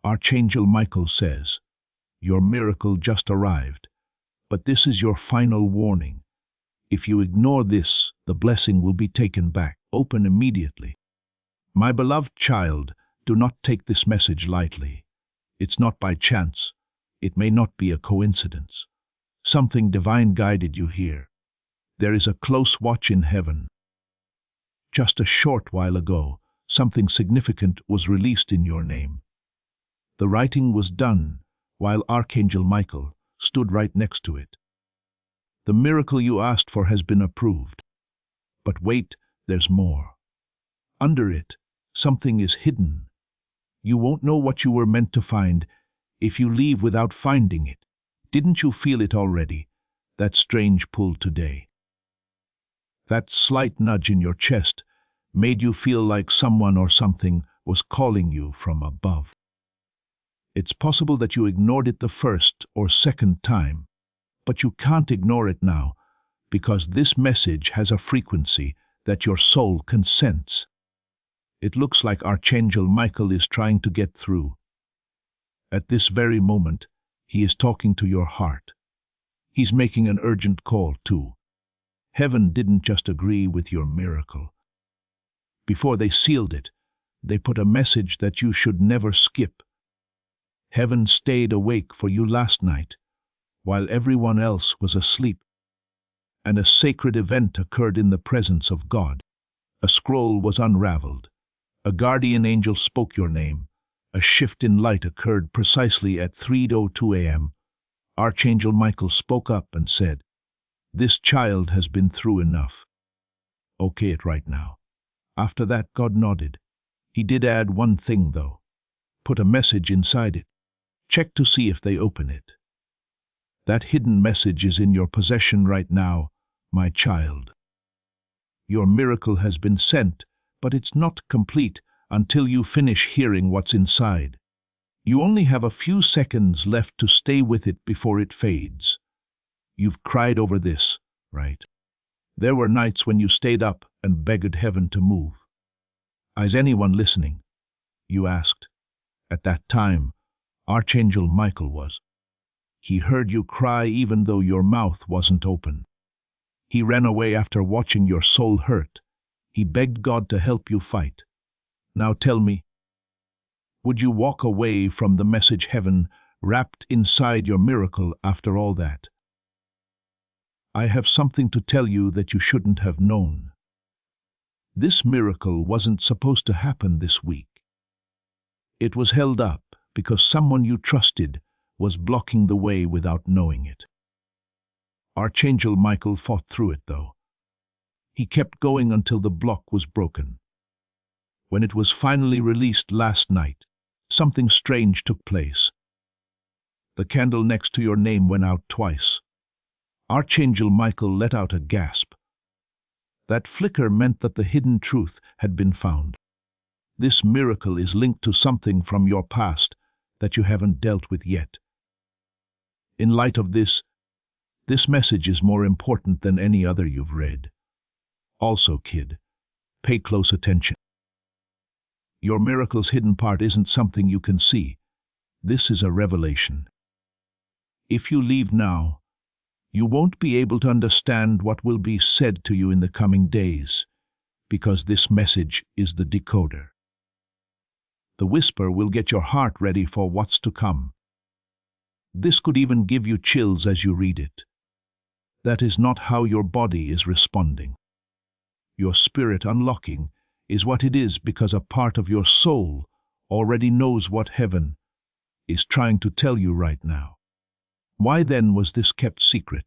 Archangel Michael says, "Your miracle just arrived, but this is your final warning. If you ignore this, the blessing will be taken back. Open immediately." My beloved child, do not take this message lightly. It's not by chance. It may not be a coincidence. Something divine guided you here. There is a close watch in heaven. Just a short while ago, something significant was released in your name. The writing was done while Archangel Michael stood right next to it. The miracle you asked for has been approved. But wait, there's more. Under it, something is hidden. You won't know what you were meant to find if you leave without finding it. Didn't you feel it already, that strange pull today? That slight nudge in your chest made you feel like someone or something was calling you from above. It's possible that you ignored it the first or second time, but you can't ignore it now because this message has a frequency that your soul can sense. It looks like Archangel Michael is trying to get through. At this very moment, he is talking to your heart. He's making an urgent call too. Heaven didn't just agree with your miracle. Before they sealed it, they put a message that you should never skip. Heaven stayed awake for you last night, while everyone else was asleep. And a sacred event occurred in the presence of God. A scroll was unraveled. A guardian angel spoke your name. A shift in light occurred precisely at 3:02 a.m. Archangel Michael spoke up and said, "This child has been through enough. Okay it right now." After that, God nodded. He did add one thing though. Put a message inside it. Check to see if they open it. That hidden message is in your possession right now, my child. Your miracle has been sent, but it's not complete until you finish hearing what's inside. You only have a few seconds left to stay with it before it fades. You've cried over this, right? There were nights when you stayed up and begged heaven to move. "Is anyone listening?" you asked. At that time, Archangel Michael was. He heard you cry even though your mouth wasn't open. He ran away after watching your soul hurt. He begged God to help you fight. Now tell me, would you walk away from the message heaven wrapped inside your miracle after all that? I have something to tell you that you shouldn't have known. This miracle wasn't supposed to happen this week. It was held up because someone you trusted was blocking the way without knowing it. Archangel Michael fought through it though. He kept going until the block was broken. When it was finally released last night, something strange took place. The candle next to your name went out twice. Archangel Michael let out a gasp. That flicker meant that the hidden truth had been found. This miracle is linked to something from your past that you haven't dealt with yet. In light of this message is more important than any other you've read. Also, kid, pay close attention. Your miracle's hidden part isn't something you can see. This is a revelation. If you leave now, you won't be able to understand what will be said to you in the coming days, because this message is the decoder. The whisper will get your heart ready for what's to come. This could even give you chills as you read it. That is not how your body is responding. Your spirit unlocking is what it is because a part of your soul already knows what heaven is trying to tell you right now. Why then was this kept secret?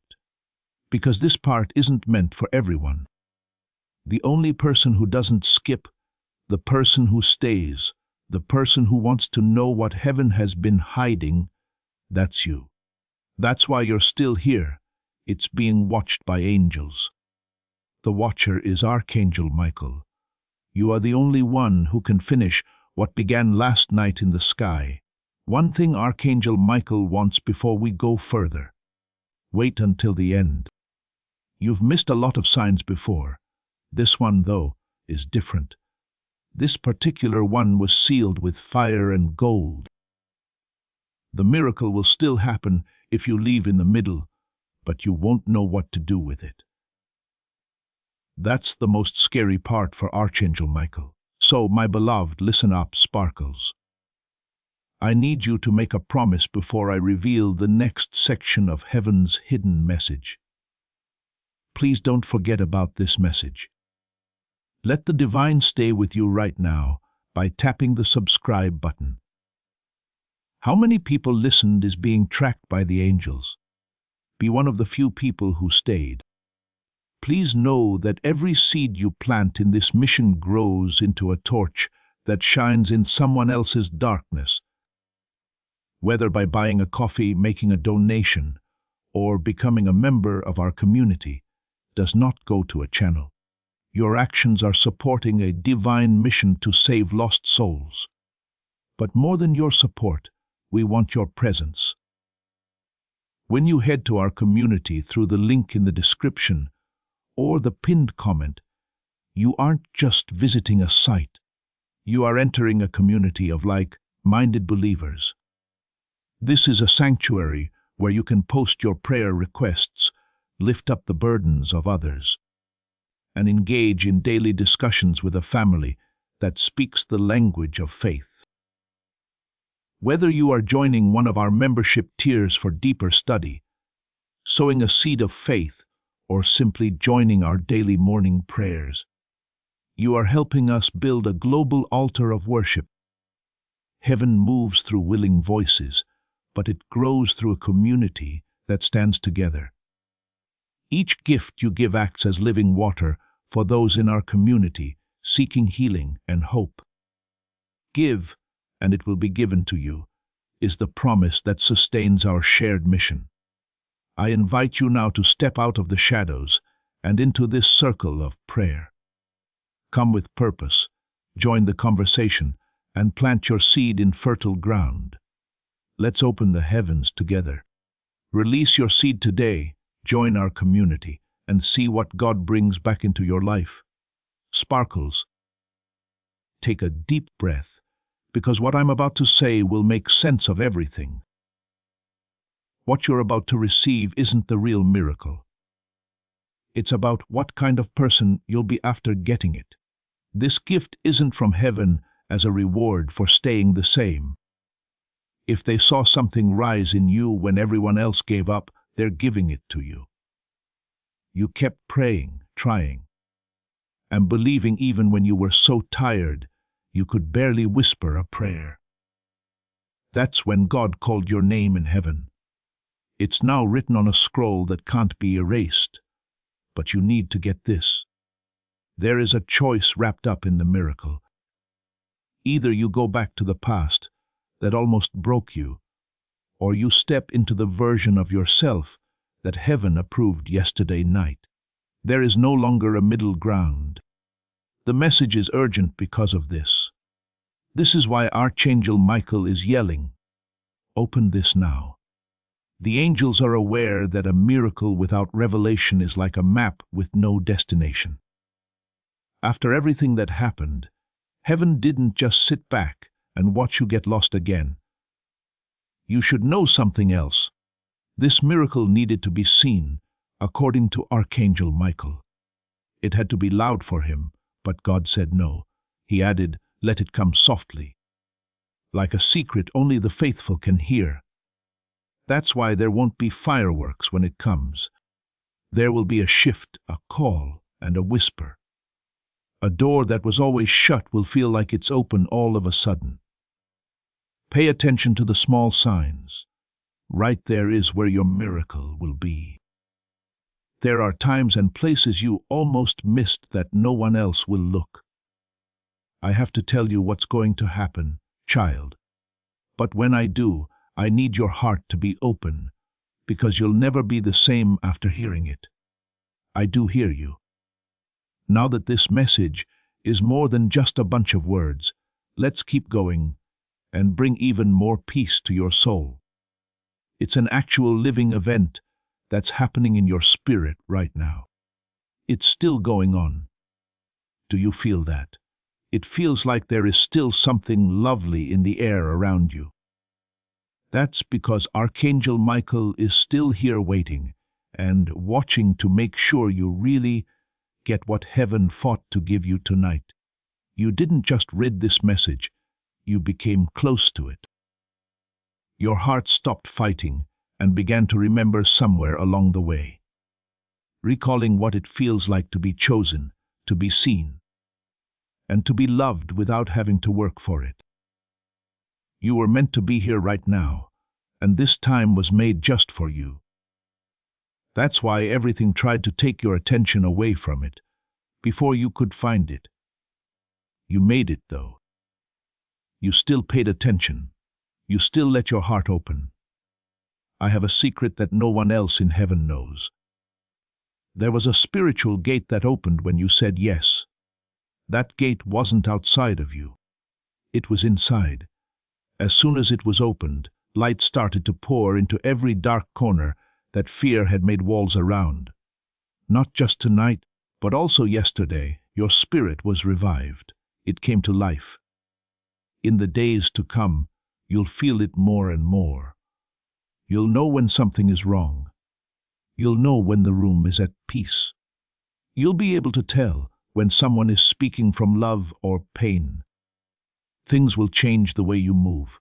Because this part isn't meant for everyone. The only person who doesn't skip, the person who stays, the person who wants to know what heaven has been hiding, that's you. That's why you're still here. It's being watched by angels. The watcher is Archangel Michael. You are the only one who can finish what began last night in the sky. One thing Archangel Michael wants before we go further. Wait until the end. You've missed a lot of signs before. This one, though, is different. This particular one was sealed with fire and gold. The miracle will still happen if you leave in the middle, but you won't know what to do with it. That's the most scary part for Archangel Michael. So, my beloved, listen up, Sparkles. I need you to make a promise before I reveal the next section of Heaven's hidden message. Please don't forget about this message. Let the divine stay with you right now by tapping the subscribe button. How many people listened is being tracked by the angels. Be one of the few people who stayed. Please know that every seed you plant in this mission grows into a torch that shines in someone else's darkness. Whether by buying a coffee, making a donation, or becoming a member of our community, does not go to a channel. Your actions are supporting a divine mission to save lost souls. But more than your support, we want your presence. When you head to our community through the link in the description or the pinned comment, you aren't just visiting a site. You are entering a community of like-minded believers. This is a sanctuary where you can post your prayer requests, lift up the burdens of others, and engage in daily discussions with a family that speaks the language of faith. Whether you are joining one of our membership tiers for deeper study, sowing a seed of faith, or simply joining our daily morning prayers, you are helping us build a global altar of worship. Heaven moves through willing voices, but it grows through a community that stands together. Each gift you give acts as living water for those in our community seeking healing and hope. Give, and it will be given to you, is the promise that sustains our shared mission. I invite you now to step out of the shadows and into this circle of prayer. Come with purpose, join the conversation, and plant your seed in fertile ground. Let's open the heavens together. Release your seed today, join our community, and see what God brings back into your life. Sparkles. Take a deep breath, because what I'm about to say will make sense of everything. What you're about to receive isn't the real miracle. It's about what kind of person you'll be after getting it. This gift isn't from heaven as a reward for staying the same. If they saw something rise in you when everyone else gave up, they're giving it to you. You kept praying, trying, and believing even when you were so tired you could barely whisper a prayer. That's when God called your name in heaven. It's now written on a scroll that can't be erased. But you need to get this. There is a choice wrapped up in the miracle. Either you go back to the past that almost broke you, or you step into the version of yourself that heaven approved yesterday night. There is no longer a middle ground. The message is urgent because of this. This is why Archangel Michael is yelling, "Open this now." The angels are aware that a miracle without revelation is like a map with no destination. After everything that happened, heaven didn't just sit back and watch you get lost again. You should know something else. This miracle needed to be seen, according to Archangel Michael. It had to be loud for him, but God said no. He added, "Let it come softly." Like a secret only the faithful can hear. That's why there won't be fireworks when it comes. There will be a shift, a call, and a whisper. A door that was always shut will feel like it's open all of a sudden. Pay attention to the small signs. Right there is where your miracle will be. There are times and places you almost missed that no one else will look. I have to tell you what's going to happen, child. But when I do, I need your heart to be open, because you'll never be the same after hearing it. I do hear you. Now that this message is more than just a bunch of words, let's keep going and bring even more peace to your soul. It's an actual living event that's happening in your spirit right now. It's still going on. Do you feel that? It feels like there is still something lovely in the air around you. That's because Archangel Michael is still here waiting and watching to make sure you really get what heaven fought to give you tonight. You didn't just read this message, you became close to it. Your heart stopped fighting and began to remember somewhere along the way, recalling what it feels like to be chosen, to be seen, and to be loved without having to work for it. You were meant to be here right now, and this time was made just for you. That's why everything tried to take your attention away from it, before you could find it. You made it, though. You still paid attention. You still let your heart open. I have a secret that no one else in heaven knows. There was a spiritual gate that opened when you said yes. That gate wasn't outside of you. It was inside. As soon as it was opened, light started to pour into every dark corner that fear had made walls around. Not just tonight, but also yesterday, your spirit was revived. It came to life. In the days to come, you'll feel it more and more. You'll know when something is wrong. You'll know when the room is at peace. You'll be able to tell when someone is speaking from love or pain. Things will change the way you move.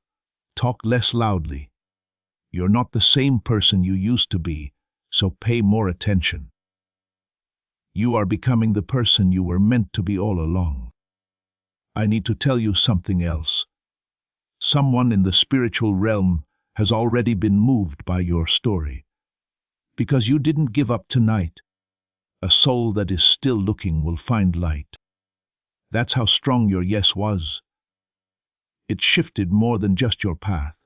Talk less loudly. You're not the same person you used to be, so pay more attention. You are becoming the person you were meant to be all along. I need to tell you something else. Someone in the spiritual realm has already been moved by your story. Because you didn't give up tonight, a soul that is still looking will find light. That's how strong your yes was. It shifted more than just your path.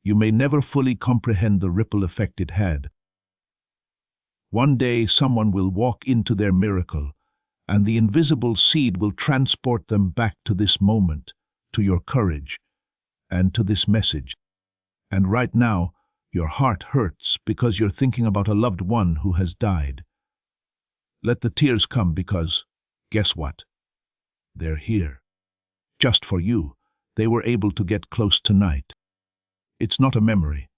You may never fully comprehend the ripple effect it had. One day someone will walk into their miracle, and the invisible seed will transport them back to this moment, to your courage, and to this message. And right now, your heart hurts because you're thinking about a loved one who has died. Let the tears come because, guess what? They're here. Just for you, they were able to get close tonight. It's not a memory.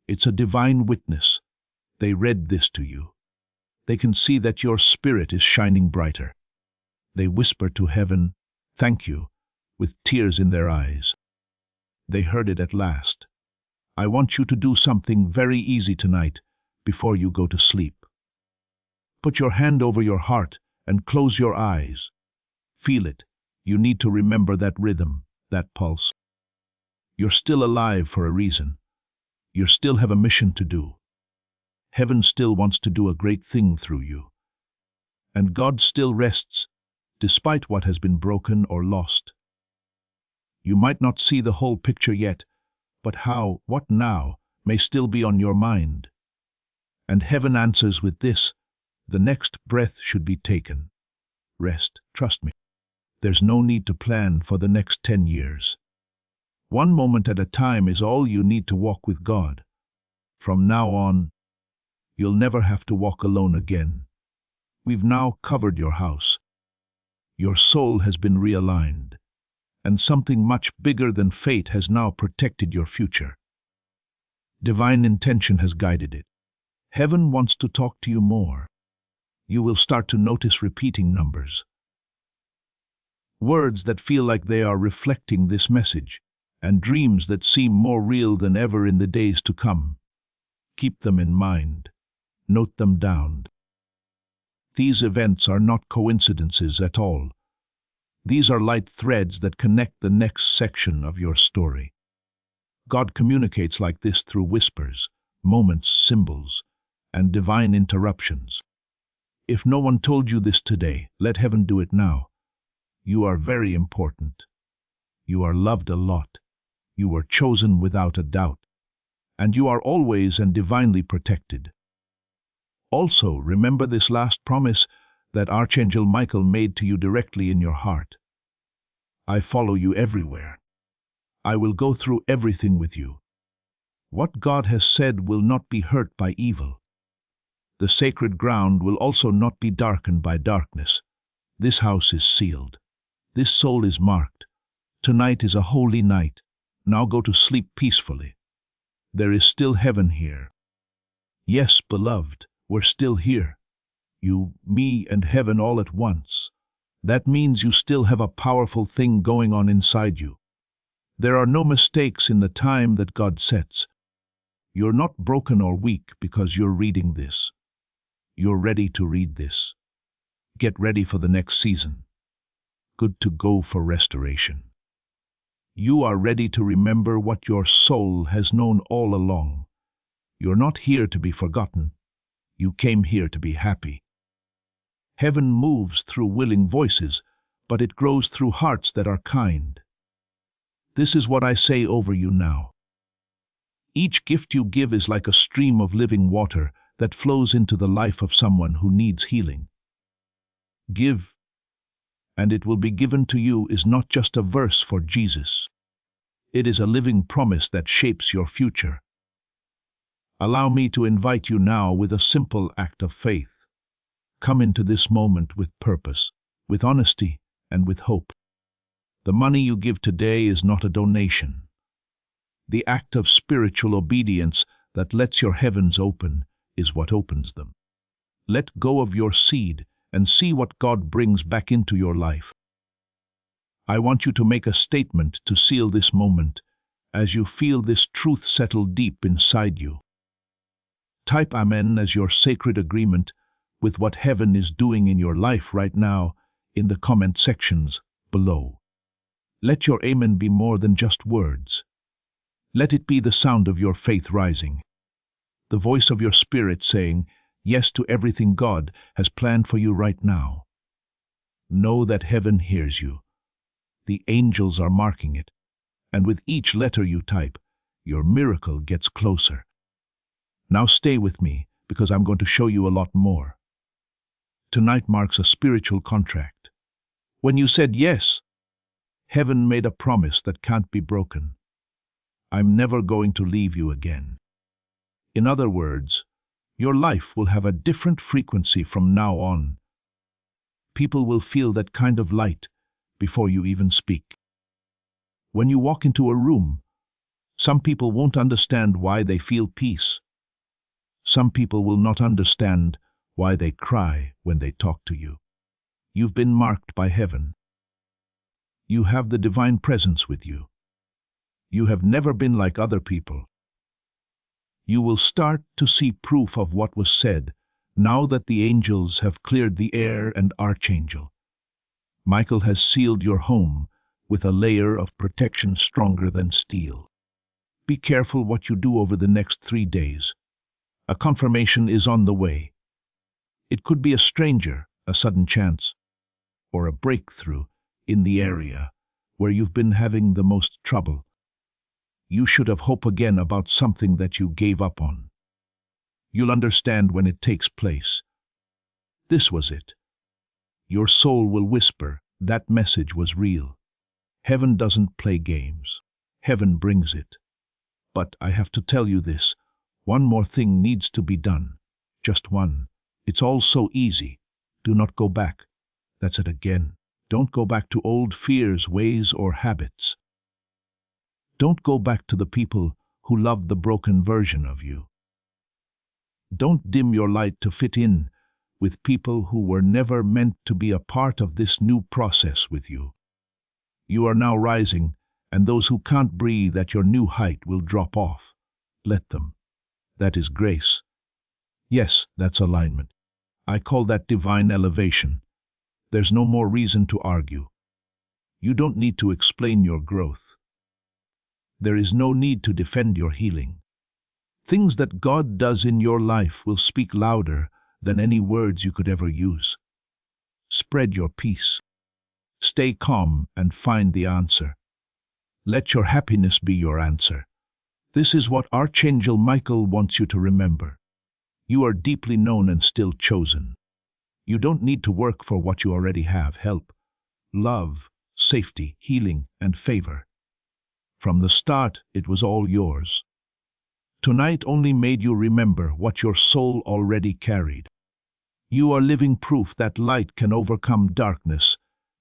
It's a divine witness. They read this to you. They can see that your spirit is shining brighter. They whisper to heaven, "Thank you," with tears in their eyes. They heard it at last. I want you to do something very easy tonight before you go to sleep. Put your hand over your heart and close your eyes. Feel it. You need to remember that rhythm, that pulse. You're still alive for a reason. You still have a mission to do. Heaven still wants to do a great thing through you. And God still rests, despite what has been broken or lost. You might not see the whole picture yet, but how, what now, may still be on your mind. And heaven answers with this: the next breath should be taken. Rest, trust me. There's no need to plan for the next 10 years. One moment at a time is all you need to walk with God. From now on, you'll never have to walk alone again. We've now covered your house. Your soul has been realigned, and something much bigger than fate has now protected your future. Divine intention has guided it. Heaven wants to talk to you more. You will start to notice repeating numbers. Words that feel like they are reflecting this message, and dreams that seem more real than ever in the days to come. Keep them in mind. Note them down. These events are not coincidences at all. These are light threads that connect the next section of your story. God communicates like this through whispers, moments, symbols, and divine interruptions. If no one told you this today, let heaven do it now. You are very important. You are loved a lot. You were chosen without a doubt. And you are always and divinely protected. Also, remember this last promise that Archangel Michael made to you directly in your heart. I follow you everywhere. I will go through everything with you. What God has said will not be hurt by evil. The sacred ground will also not be darkened by darkness. This house is sealed. This soul is marked. Tonight is a holy night. Now go to sleep peacefully. There is still heaven here. Yes, beloved, we're still here. You, me, and heaven all at once. That means you still have a powerful thing going on inside you. There are no mistakes in the time that God sets. You're not broken or weak because you're reading this. You're ready to read this. Get ready for the next season. Good to go for restoration. You are ready to remember what your soul has known all along. You're not here to be forgotten. You came here to be happy. Heaven moves through willing voices, but it grows through hearts that are kind. This is what I say over you now. Each gift you give is like a stream of living water that flows into the life of someone who needs healing. Give, and it will be given to you is not just a verse for Jesus. It is a living promise that shapes your future. Allow me to invite you now with a simple act of faith. Come into this moment with purpose, with honesty, and with hope. The money you give today is not a donation. The act of spiritual obedience that lets your heavens open is what opens them. Let go of your seed and see what God brings back into your life. I want you to make a statement to seal this moment as you feel this truth settle deep inside you. Type Amen as your sacred agreement with what heaven is doing in your life right now in the comment sections below. Let your Amen be more than just words. Let it be the sound of your faith rising, the voice of your spirit saying yes to everything God has planned for you right now. Know that heaven hears you. The angels are marking it, and with each letter you type, your miracle gets closer. Now stay with me, because I'm going to show you a lot more. Tonight marks a spiritual contract. When you said yes, heaven made a promise that can't be broken. I'm never going to leave you again. In other words, your life will have a different frequency from now on. People will feel that kind of light before you even speak. When you walk into a room, some people won't understand why they feel peace. Some people will not understand why they cry when they talk to you. You've been marked by heaven. You have the divine presence with you. You have never been like other people. You will start to see proof of what was said now that the angels have cleared the air and Archangel. Michael has sealed your home with a layer of protection stronger than steel. Be careful what you do over the next 3 days. A confirmation is on the way. It could be a stranger, a sudden chance, or a breakthrough in the area where you've been having the most trouble. You should have hope again about something that you gave up on. You'll understand when it takes place. This was it. Your soul will whisper, that message was real. Heaven doesn't play games. Heaven brings it. But I have to tell you this. One more thing needs to be done. Just one. It's all so easy. Do not go back. That's it again. Don't go back to old fears, ways, or habits. Don't go back to the people who loved the broken version of you. Don't dim your light to fit in with people who were never meant to be a part of this new process with you. You are now rising, and those who can't breathe at your new height will drop off. Let them. That is grace. Yes, that's alignment. I call that divine elevation. There's no more reason to argue. You don't need to explain your growth. There is no need to defend your healing. Things that God does in your life will speak louder than any words you could ever use. Spread your peace. Stay calm and find the answer. Let your happiness be your answer. This is what Archangel Michael wants you to remember. You are deeply known and still chosen. You don't need to work for what you already have: help, love, safety, healing, and favor. From the start, it was all yours. Tonight only made you remember what your soul already carried. You are living proof that light can overcome darkness,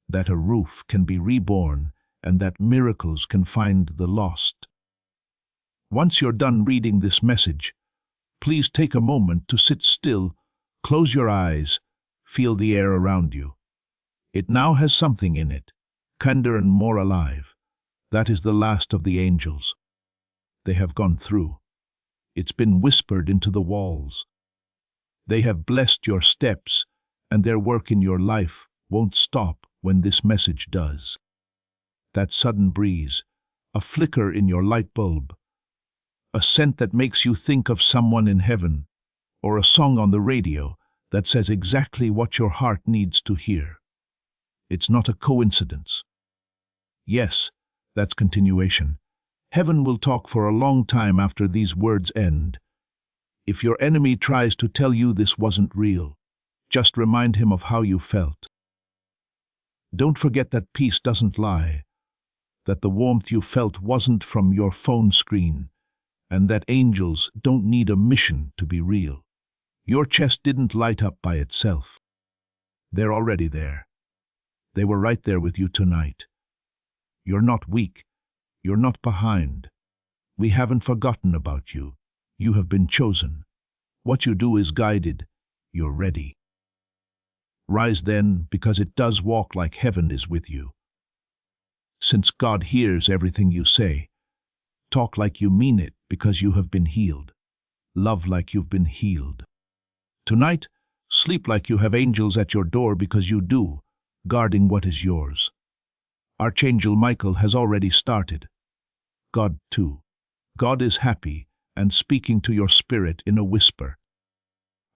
that a roof can be reborn, and that miracles can find the lost. Once you're done reading this message, please take a moment to sit still, close your eyes, feel the air around you. It now has something in it, kinder and more alive. That is the last of the angels. They have gone through. It's been whispered into the walls. They have blessed your steps, and their work in your life won't stop when this message does. That sudden breeze, a flicker in your light bulb, a scent that makes you think of someone in heaven, or a song on the radio that says exactly what your heart needs to hear. It's not a coincidence. Yes, that's continuation. Heaven will talk for a long time after these words end. If your enemy tries to tell you this wasn't real, just remind him of how you felt. Don't forget that peace doesn't lie, that the warmth you felt wasn't from your phone screen, and that angels don't need a mission to be real. Your chest didn't light up by itself. They're already there. They were right there with you tonight. You're not weak. You're not behind. We haven't forgotten about you. You have been chosen. What you do is guided. You're ready. Rise then, because it does walk like heaven is with you. Since God hears everything you say, talk like you mean it because you have been healed. Love like you've been healed. Tonight, sleep like you have angels at your door because you do, guarding what is yours. Archangel Michael has already started. God too. God is happy and speaking to your spirit in a whisper.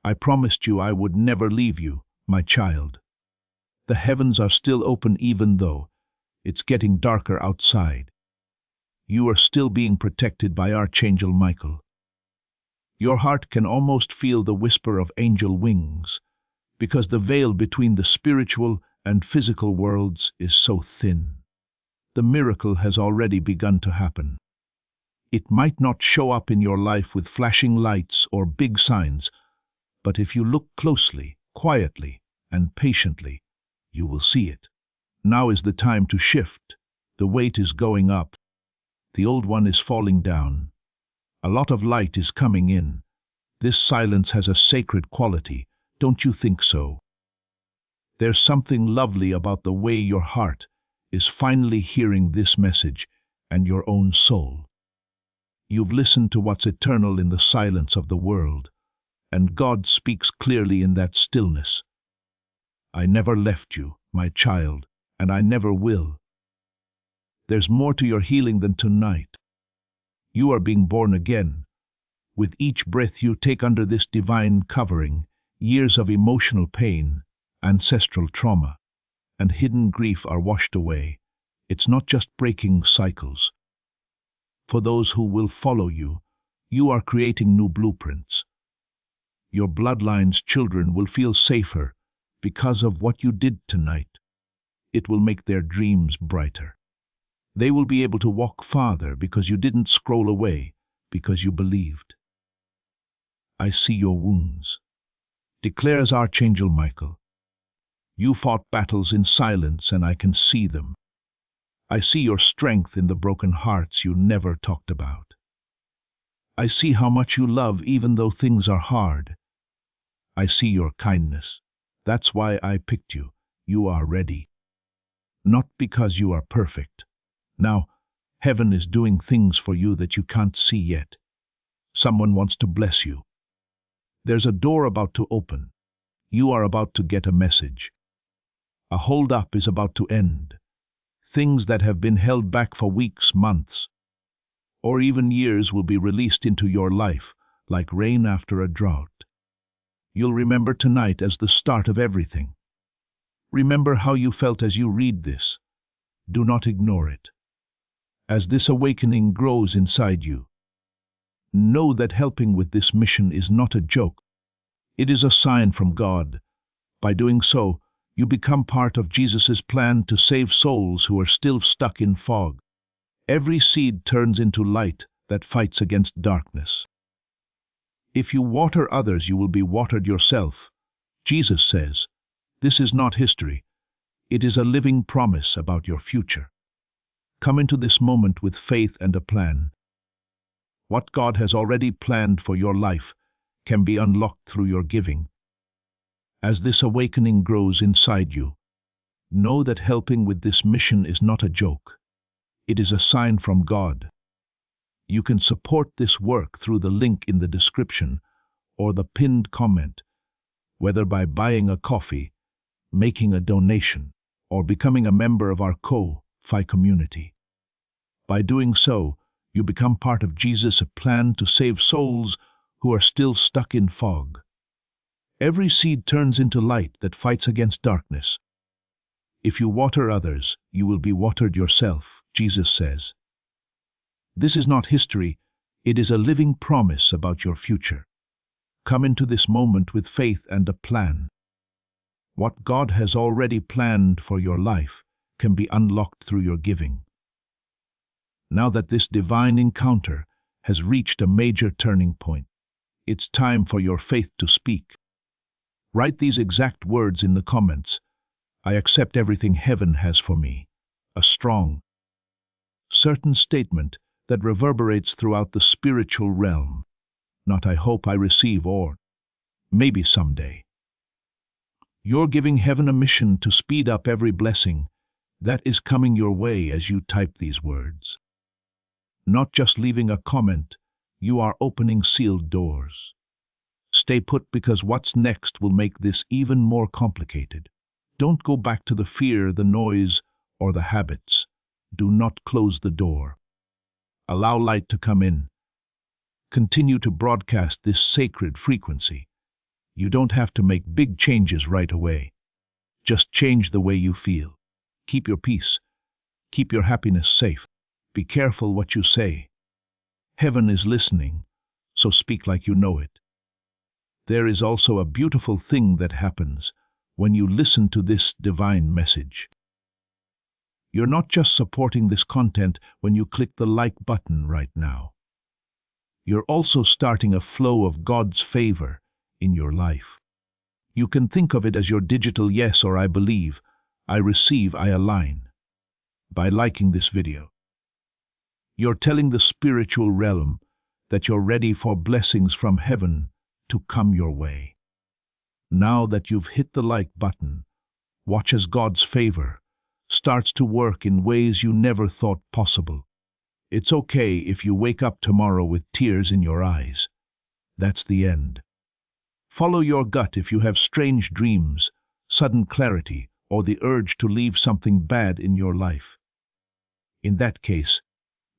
I promised you I would never leave you, my child. The heavens are still open even though it's getting darker outside. You are still being protected by Archangel Michael. Your heart can almost feel the whisper of angel wings, because the veil between the spiritual and physical worlds is so thin. The miracle has already begun to happen. It might not show up in your life with flashing lights or big signs, but if you look closely, quietly, and patiently, you will see it. Now is the time to shift. The weight is going up. The old one is falling down. A lot of light is coming in. This silence has a sacred quality. Don't you think so? There's something lovely about the way your heart is finally hearing this message and your own soul. You've listened to what's eternal in the silence of the world, and God speaks clearly in that stillness. I never left you, my child, and I never will. There's more to your healing than tonight. You are being born again. With each breath you take under this divine covering, years of emotional pain, ancestral trauma, and hidden grief are washed away. It's not just breaking cycles. For those who will follow you, you are creating new blueprints. Your bloodline's children will feel safer because of what you did tonight. It will make their dreams brighter. They will be able to walk farther because you didn't scroll away, because you believed. I see your wounds, declares Archangel Michael. You fought battles in silence and I can see them. I see your strength in the broken hearts you never talked about. I see how much you love even though things are hard. I see your kindness. That's why I picked you. You are ready. Not because you are perfect. Now, heaven is doing things for you that you can't see yet. Someone wants to bless you. There's a door about to open. You are about to get a message. A hold-up is about to end. Things that have been held back for weeks, months, or even years will be released into your life like rain after a drought. You'll remember tonight as the start of everything. Remember how you felt as you read this. Do not ignore it. As this awakening grows inside you, know that helping with this mission is not a joke. It is a sign from God. By doing so, you become part of Jesus' plan to save souls who are still stuck in fog. Every seed turns into light that fights against darkness. If you water others, you will be watered yourself. Jesus says, this is not history. It is a living promise about your future. Come into this moment with faith and a plan. What God has already planned for your life can be unlocked through your giving. As this awakening grows inside you, know that helping with this mission is not a joke. It is a sign from God. You can support this work through the link in the description or the pinned comment, whether by buying a coffee, making a donation, or becoming a member of our Ko-Fi community. By doing so, you become part of Jesus' plan to save souls who are still stuck in fog. Every seed turns into light that fights against darkness. If you water others, you will be watered yourself, Jesus says. This is not history, it is a living promise about your future. Come into this moment with faith and a plan. What God has already planned for your life can be unlocked through your giving. Now that this divine encounter has reached a major turning point, it's time for your faith to speak. Write these exact words in the comments. I accept everything heaven has for me. A strong, certain statement that reverberates throughout the spiritual realm. Not I hope I receive or maybe someday. You're giving heaven a mission to speed up every blessing that is coming your way as you type these words. Not just leaving a comment, you are opening sealed doors. Stay put because what's next will make this even more complicated. Don't go back to the fear, the noise, or the habits. Do not close the door. Allow light to come in. Continue to broadcast this sacred frequency. You don't have to make big changes right away. Just change the way you feel. Keep your peace. Keep your happiness safe. Be careful what you say. Heaven is listening, so speak like you know it. There is also a beautiful thing that happens when you listen to this divine message. You're not just supporting this content when you click the like button right now. You're also starting a flow of God's favor in your life. You can think of it as your digital yes or I believe, I receive, I align. By liking this video, you're telling the spiritual realm that you're ready for blessings from heaven to come your way. Now that you've hit the like button, watch as God's favor starts to work in ways you never thought possible. It's okay if you wake up tomorrow with tears in your eyes. That's the end. Follow your gut if you have strange dreams, sudden clarity, or the urge to leave something bad in your life. In that case,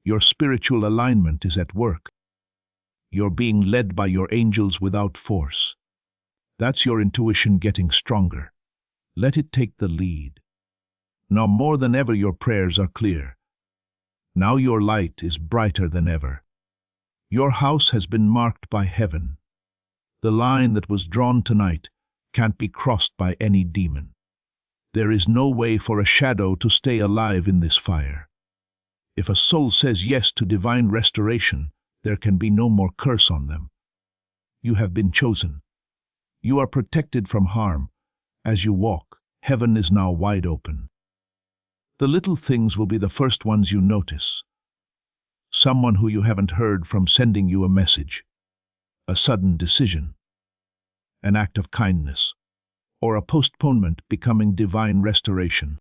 your spiritual alignment is at work. You're being led by your angels without force. That's your intuition getting stronger. Let it take the lead. Now more than ever your prayers are clear. Now your light is brighter than ever. Your house has been marked by heaven. The line that was drawn tonight can't be crossed by any demon. There is no way for a shadow to stay alive in this fire. If a soul says yes to divine restoration, there can be no more curse on them. You have been chosen. You are protected from harm. As you walk, heaven is now wide open. The little things will be the first ones you notice. Someone who you haven't heard from sending you a message, a sudden decision, an act of kindness, or a postponement becoming divine restoration.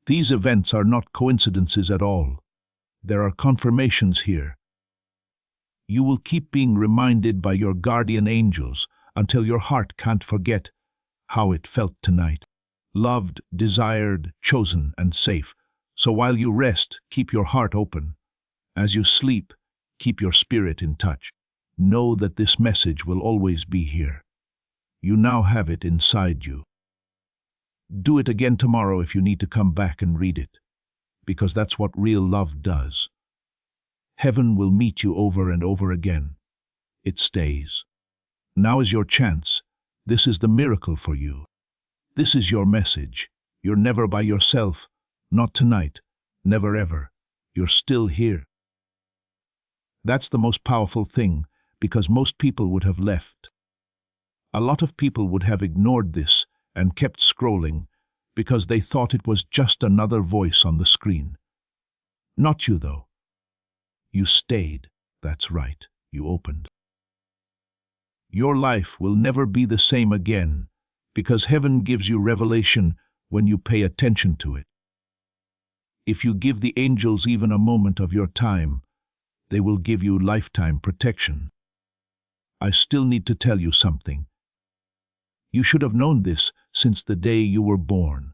These events are not coincidences at all. There are confirmations here. You will keep being reminded by your guardian angels until your heart can't forget how it felt tonight. Loved, desired, chosen, and safe. So while you rest, keep your heart open. As you sleep, keep your spirit in touch. Know that this message will always be here. You now have it inside you. Do it again tomorrow if you need to come back and read it, because that's what real love does. Heaven will meet you over and over again. It stays. Now is your chance. This is the miracle for you. This is your message. You're never by yourself. Not tonight. Never ever. You're still here. That's the most powerful thing, because most people would have left. A lot of people would have ignored this and kept scrolling because they thought it was just another voice on the screen. Not you, though. You stayed. That's right, you opened. Your life will never be the same again, because heaven gives you revelation when you pay attention to it. If you give the angels even a moment of your time, they will give you lifetime protection. I still need to tell you something. You should have known this since the day you were born.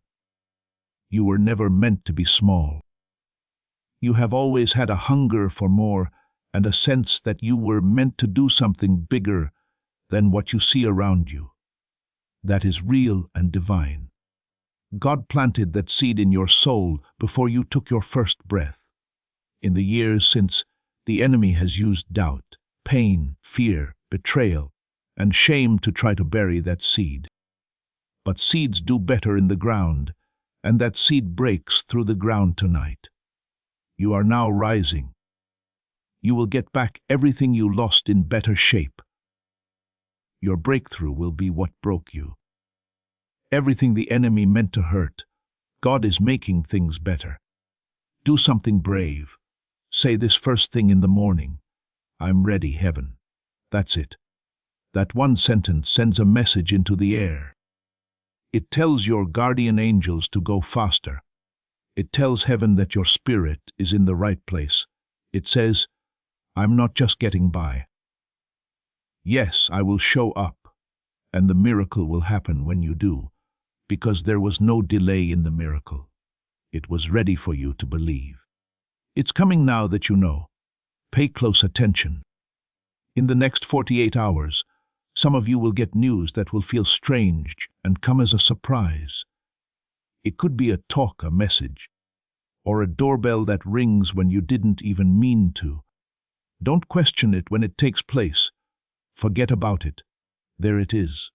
You were never meant to be small. You have always had a hunger for more and a sense that you were meant to do something bigger than what you see around you. That is real and divine. God planted that seed in your soul before you took your first breath. In the years since, the enemy has used doubt, pain, fear, betrayal, and shame to try to bury that seed. But seeds do better in the ground, and that seed breaks through the ground tonight. You are now rising. You will get back everything you lost in better shape. Your breakthrough will be what broke you. Everything the enemy meant to hurt, God is making things better. Do something brave. Say this first thing in the morning. I'm ready, heaven. That's it. That one sentence sends a message into the air. It tells your guardian angels to go faster. It tells heaven that your spirit is in the right place. It says, I'm not just getting by. Yes, I will show up, and the miracle will happen when you do, because there was no delay in the miracle. It was ready for you to believe. It's coming now that you know. Pay close attention. In the next 48 hours, some of you will get news that will feel strange and come as a surprise. It could be a talk, a message, or a doorbell that rings when you didn't even mean to. Don't question it when it takes place. Forget about it. There it is,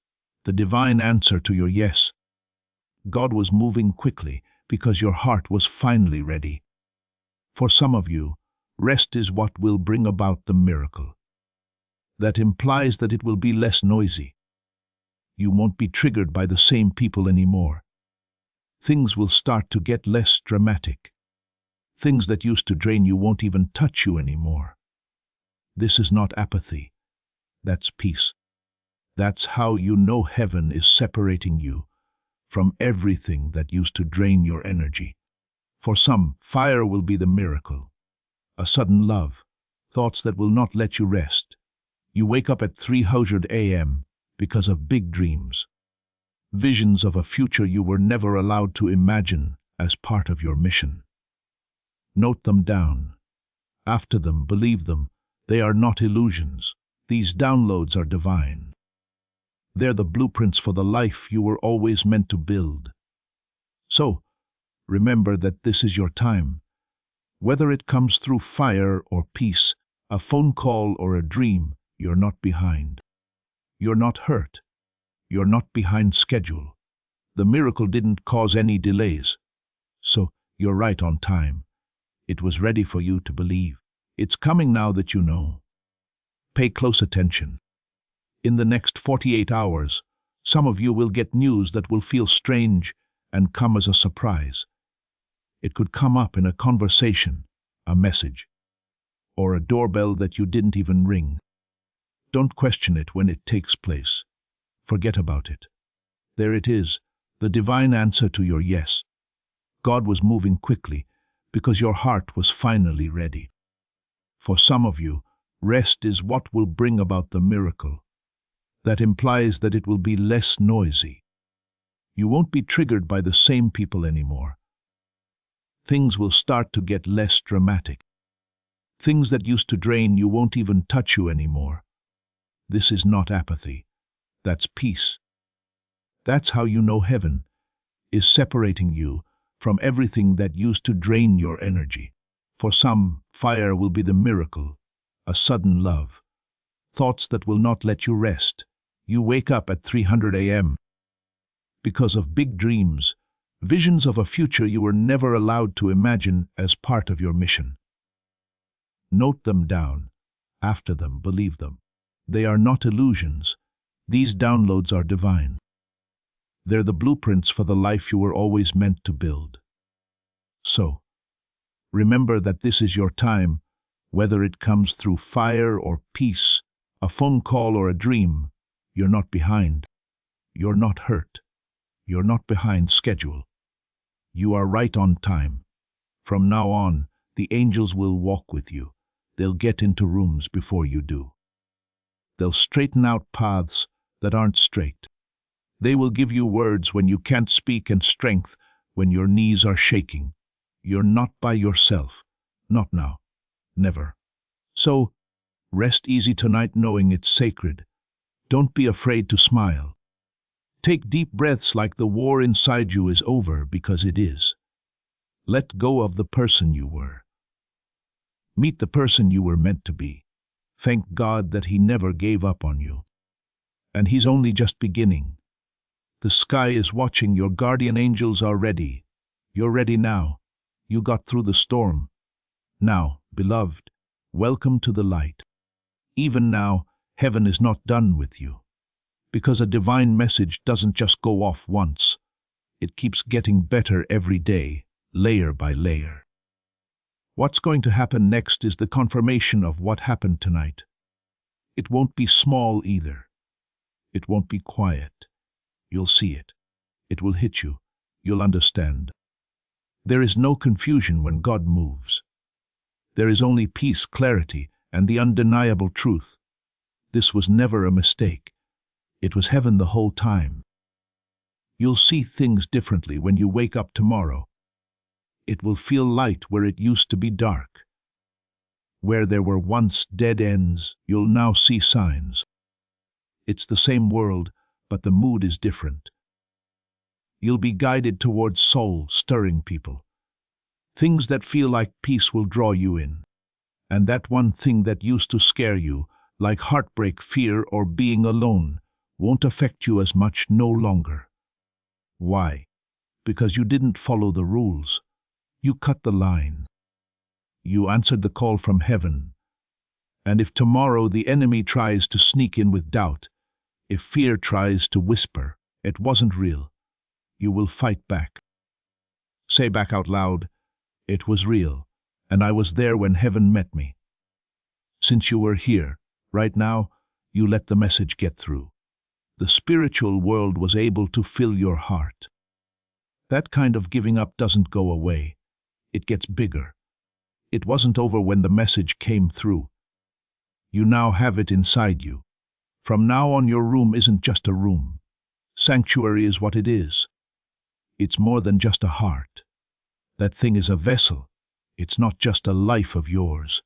the divine answer to your yes. God was moving quickly because your heart was finally ready. For some of you, rest is what will bring about the miracle. That implies that it will be less noisy. You won't be triggered by the same people anymore. Things will start to get less dramatic. Things that used to drain you won't even touch you anymore. This is not apathy. That's peace. That's how you know heaven is separating you from everything that used to drain your energy. For some, fire will be the miracle. A sudden love, thoughts that will not let you rest. You wake up at 300 a.m. because of big dreams. Visions of a future you were never allowed to imagine as part of your mission. Note them down. After them, believe them. They are not illusions. These downloads are divine. They're the blueprints for the life you were always meant to build. So, remember that this is your time. Whether it comes through fire or peace, a phone call or a dream, you're not behind. You're not hurt. You're not behind schedule. The miracle didn't cause any delays. So, you're right on time. It was ready for you to believe. It's coming now that you know. Pay close attention. In the next 48 hours, some of you will get news that will feel strange and come as a surprise. It could come up in a conversation, a message, or a doorbell that you didn't even ring. Don't question it when it takes place. Forget about it. There it is, the divine answer to your yes. God was moving quickly because your heart was finally ready. For some of you, rest is what will bring about the miracle. That implies that it will be less noisy. You won't be triggered by the same people anymore. Things will start to get less dramatic. Things that used to drain you won't even touch you anymore. This is not apathy. That's peace. That's how you know heaven is separating you from everything that used to drain your energy. For some, fire will be the miracle, a sudden love, thoughts that will not let you rest. You wake up at 300 a.m. because of big dreams, visions of a future you were never allowed to imagine as part of your mission. Note them down. After them, believe them. They are not illusions. These downloads are divine. They're the blueprints for the life you were always meant to build. So, remember that this is your time, Whether it comes through fire or peace, a phone call or a dream, you're not behind. You're not hurt. You're not behind schedule. You are right on time. From now on, the angels will walk with you. They'll get into rooms before you do. They'll straighten out paths that aren't straight. They will give you words when you can't speak and strength when your knees are shaking. You're not by yourself. Not now. Never. So, rest easy tonight knowing it's sacred. Don't be afraid to smile. Take deep breaths like the war inside you is over, because it is. Let go of the person you were. Meet the person you were meant to be. Thank God that He never gave up on you. And He's only just beginning. The sky is watching. Your guardian angels are ready. You're ready now. You got through the storm. Now, beloved, welcome to the light. Even now, heaven is not done with you. Because a divine message doesn't just go off once. It keeps getting better every day, layer by layer. What's going to happen next is the confirmation of what happened tonight. It won't be small either. It won't be quiet. You'll see it. It will hit you. You'll understand. There is no confusion when God moves. There is only peace, clarity, and the undeniable truth. This was never a mistake. It was heaven the whole time. You'll see things differently when you wake up tomorrow. It will feel light where it used to be dark. Where there were once dead ends, you'll now see signs. It's the same world, but the mood is different. You'll be guided towards soul-stirring people. Things that feel like peace will draw you in. And that one thing that used to scare you, like heartbreak, fear, or being alone, won't affect you as much no longer. Why? Because you didn't follow the rules. You cut the line. You answered the call from heaven. And if tomorrow the enemy tries to sneak in with doubt, if fear tries to whisper, it wasn't real, you will fight back. Say back out loud, it was real, and I was there when heaven met me. Since you were here, right now, you let the message get through. The spiritual world was able to fill your heart. That kind of giving up doesn't go away. It gets bigger. It wasn't over when the message came through. You now have it inside you. From now on, your room isn't just a room. Sanctuary is what it is. It's more than just a heart. That thing is a vessel. It's not just a life of yours.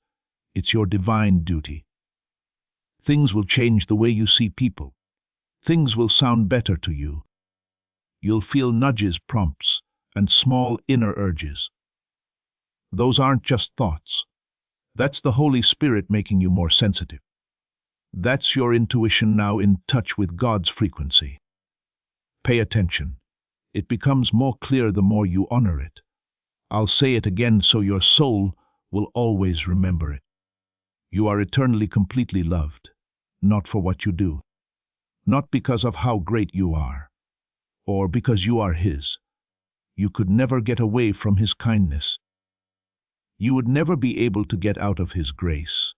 It's your divine duty. Things will change the way you see people. Things will sound better to you. You'll feel nudges, prompts, and small inner urges. Those aren't just thoughts. That's the Holy Spirit making you more sensitive. That's your intuition now in touch with God's frequency. Pay attention. It becomes more clear the more you honor it. I'll say it again so your soul will always remember it. You are eternally completely loved, not for what you do, not because of how great you are, or because you are His. You could never get away from His kindness. You would never be able to get out of His grace.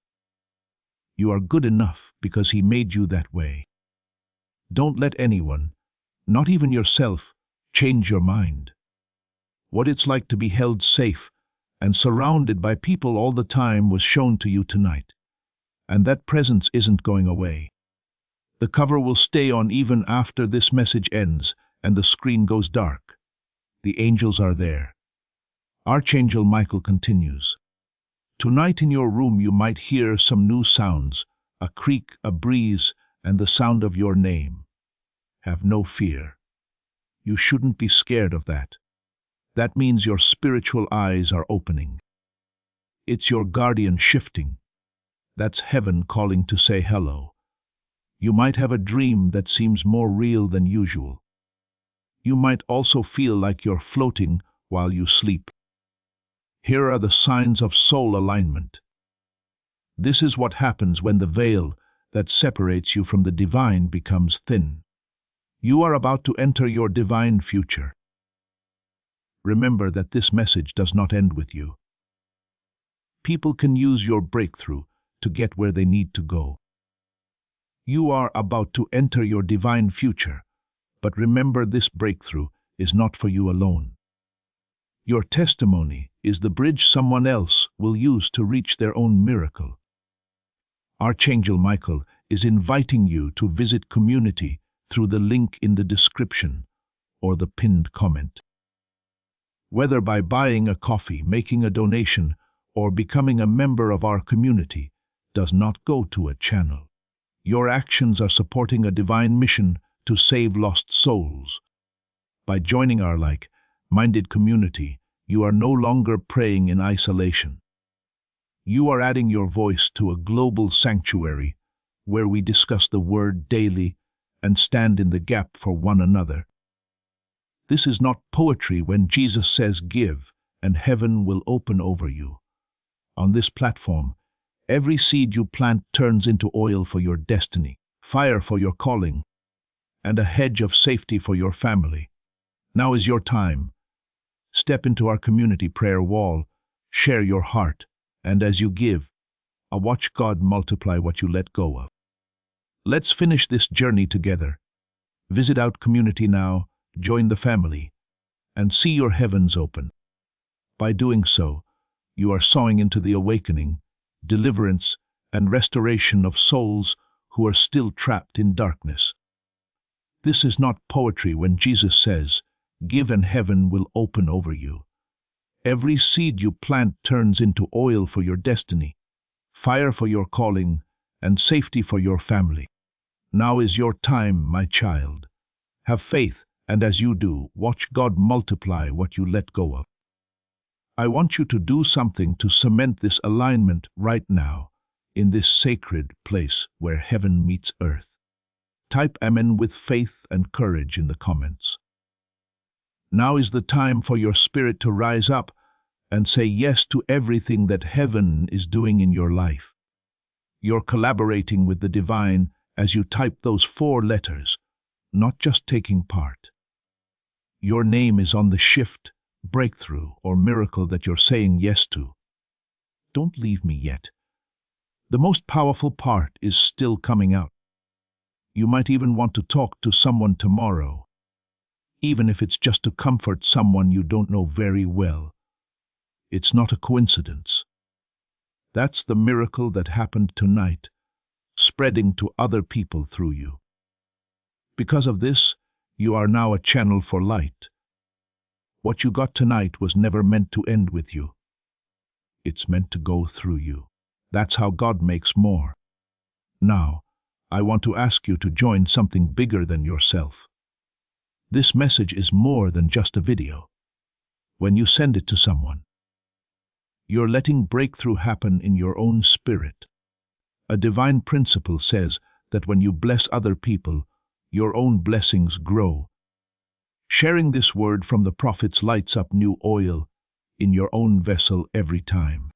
You are good enough because He made you that way. Don't let anyone, not even yourself, change your mind. What it's like to be held safe and surrounded by people all the time was shown to you tonight. And that presence isn't going away. The cover will stay on even after this message ends and the screen goes dark. The angels are there. Archangel Michael continues. Tonight in your room you might hear some new sounds, a creak, a breeze, and the sound of your name. Have no fear. You shouldn't be scared of that. That means your spiritual eyes are opening. It's your guardian shifting. That's heaven calling to say hello. You might have a dream that seems more real than usual. You might also feel like you're floating while you sleep. Here are the signs of soul alignment. This is what happens when the veil that separates you from the divine becomes thin. You are about to enter your divine future. Remember that this message does not end with you. people can use your breakthrough to get where they need to go. You are about to enter your divine future, but remember, this breakthrough is not for you alone. Your testimony is the bridge someone else will use to reach their own miracle. Archangel Michael is inviting you to visit community through the link in the description or the pinned comment. Whether by buying a coffee, making a donation, or becoming a member of our community, does not go to a channel. Your actions are supporting a divine mission to save lost souls. By joining our like-minded community, you are no longer praying in isolation. You are adding your voice to a global sanctuary where we discuss the Word daily and stand in the gap for one another. This is not poetry when Jesus says, "Give, and heaven will open over you." On this platform, every seed you plant turns into oil for your destiny, fire for your calling, and a hedge of safety for your family. Now is your time. Step into our community prayer wall, share your heart, and as you give, watch God multiply what you let go of. Let's finish this journey together. Visit our community now, join the family, and see your heavens open. By doing so, you are sowing into the awakening, deliverance, and restoration of souls who are still trapped in darkness. This is not poetry when Jesus says, "Give and heaven will open over you." Every seed you plant turns into oil for your destiny, fire for your calling, and safety for your family. Now is your time, my child. Have faith, and as you do, watch God multiply what you let go of. I want you to do something to cement this alignment right now, in this sacred place where heaven meets earth. Type Amen with faith and courage in the comments. Now is the time for your spirit to rise up and say yes to everything that heaven is doing in your life. You're collaborating with the divine as you type those 4 letters, not just taking part. Your name is on the shift, breakthrough, or miracle that you're saying yes to. Don't leave me yet. The most powerful part is still coming out. You might even want to talk to someone tomorrow, even if it's just to comfort someone you don't know very well. It's not a coincidence. That's the miracle that happened tonight, spreading to other people through you. Because of this, you are now a channel for light. What you got tonight was never meant to end with you. It's meant to go through you. That's how God makes more. Now, I want to ask you to join something bigger than yourself. This message is more than just a video. When you send it to someone, you're letting breakthrough happen in your own spirit. A divine principle says that when you bless other people, your own blessings grow. Sharing this word from the prophets lights up new oil in your own vessel every time.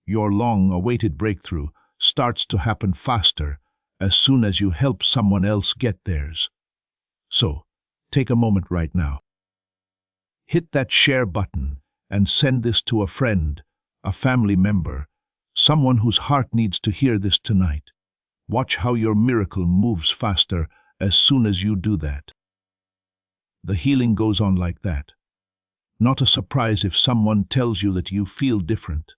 Your long-awaited breakthrough starts to happen faster as soon as you help someone else get theirs. So, take a moment right now. Hit that share button and send this to a friend, a family member, someone whose heart needs to hear this tonight. Watch how your miracle moves faster as soon as you do that. The healing goes on like that. Not a surprise if someone tells you that you feel different.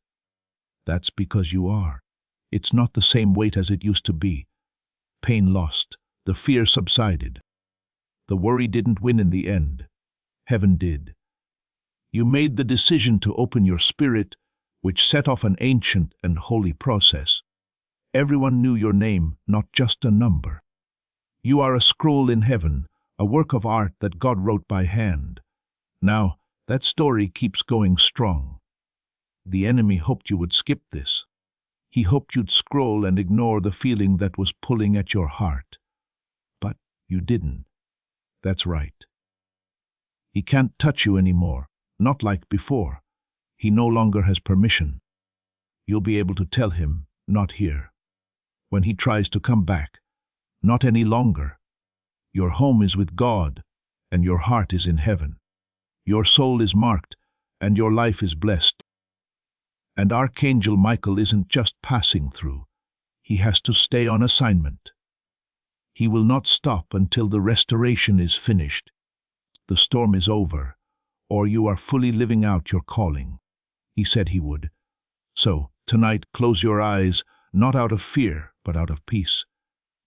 That's because you are. It's not the same weight as it used to be. Pain lost, the fear subsided. The worry didn't win in the end. Heaven did. You made the decision to open your spirit, which set off an ancient and holy process. Everyone knew your name, not just a number. You are a scroll in heaven, a work of art that God wrote by hand. Now, that story keeps going strong. The enemy hoped you would skip this. He hoped you'd scroll and ignore the feeling that was pulling at your heart. But you didn't. That's right. He can't touch you anymore, not like before. He no longer has permission. You'll be able to tell him, not here. When he tries to come back, not any longer. Your home is with God, and your heart is in heaven. Your soul is marked, and your life is blessed. And Archangel Michael isn't just passing through. He has to stay on assignment. He will not stop until the restoration is finished, the storm is over, or you are fully living out your calling. He said he would. So, tonight, close your eyes, not out of fear, but out of peace.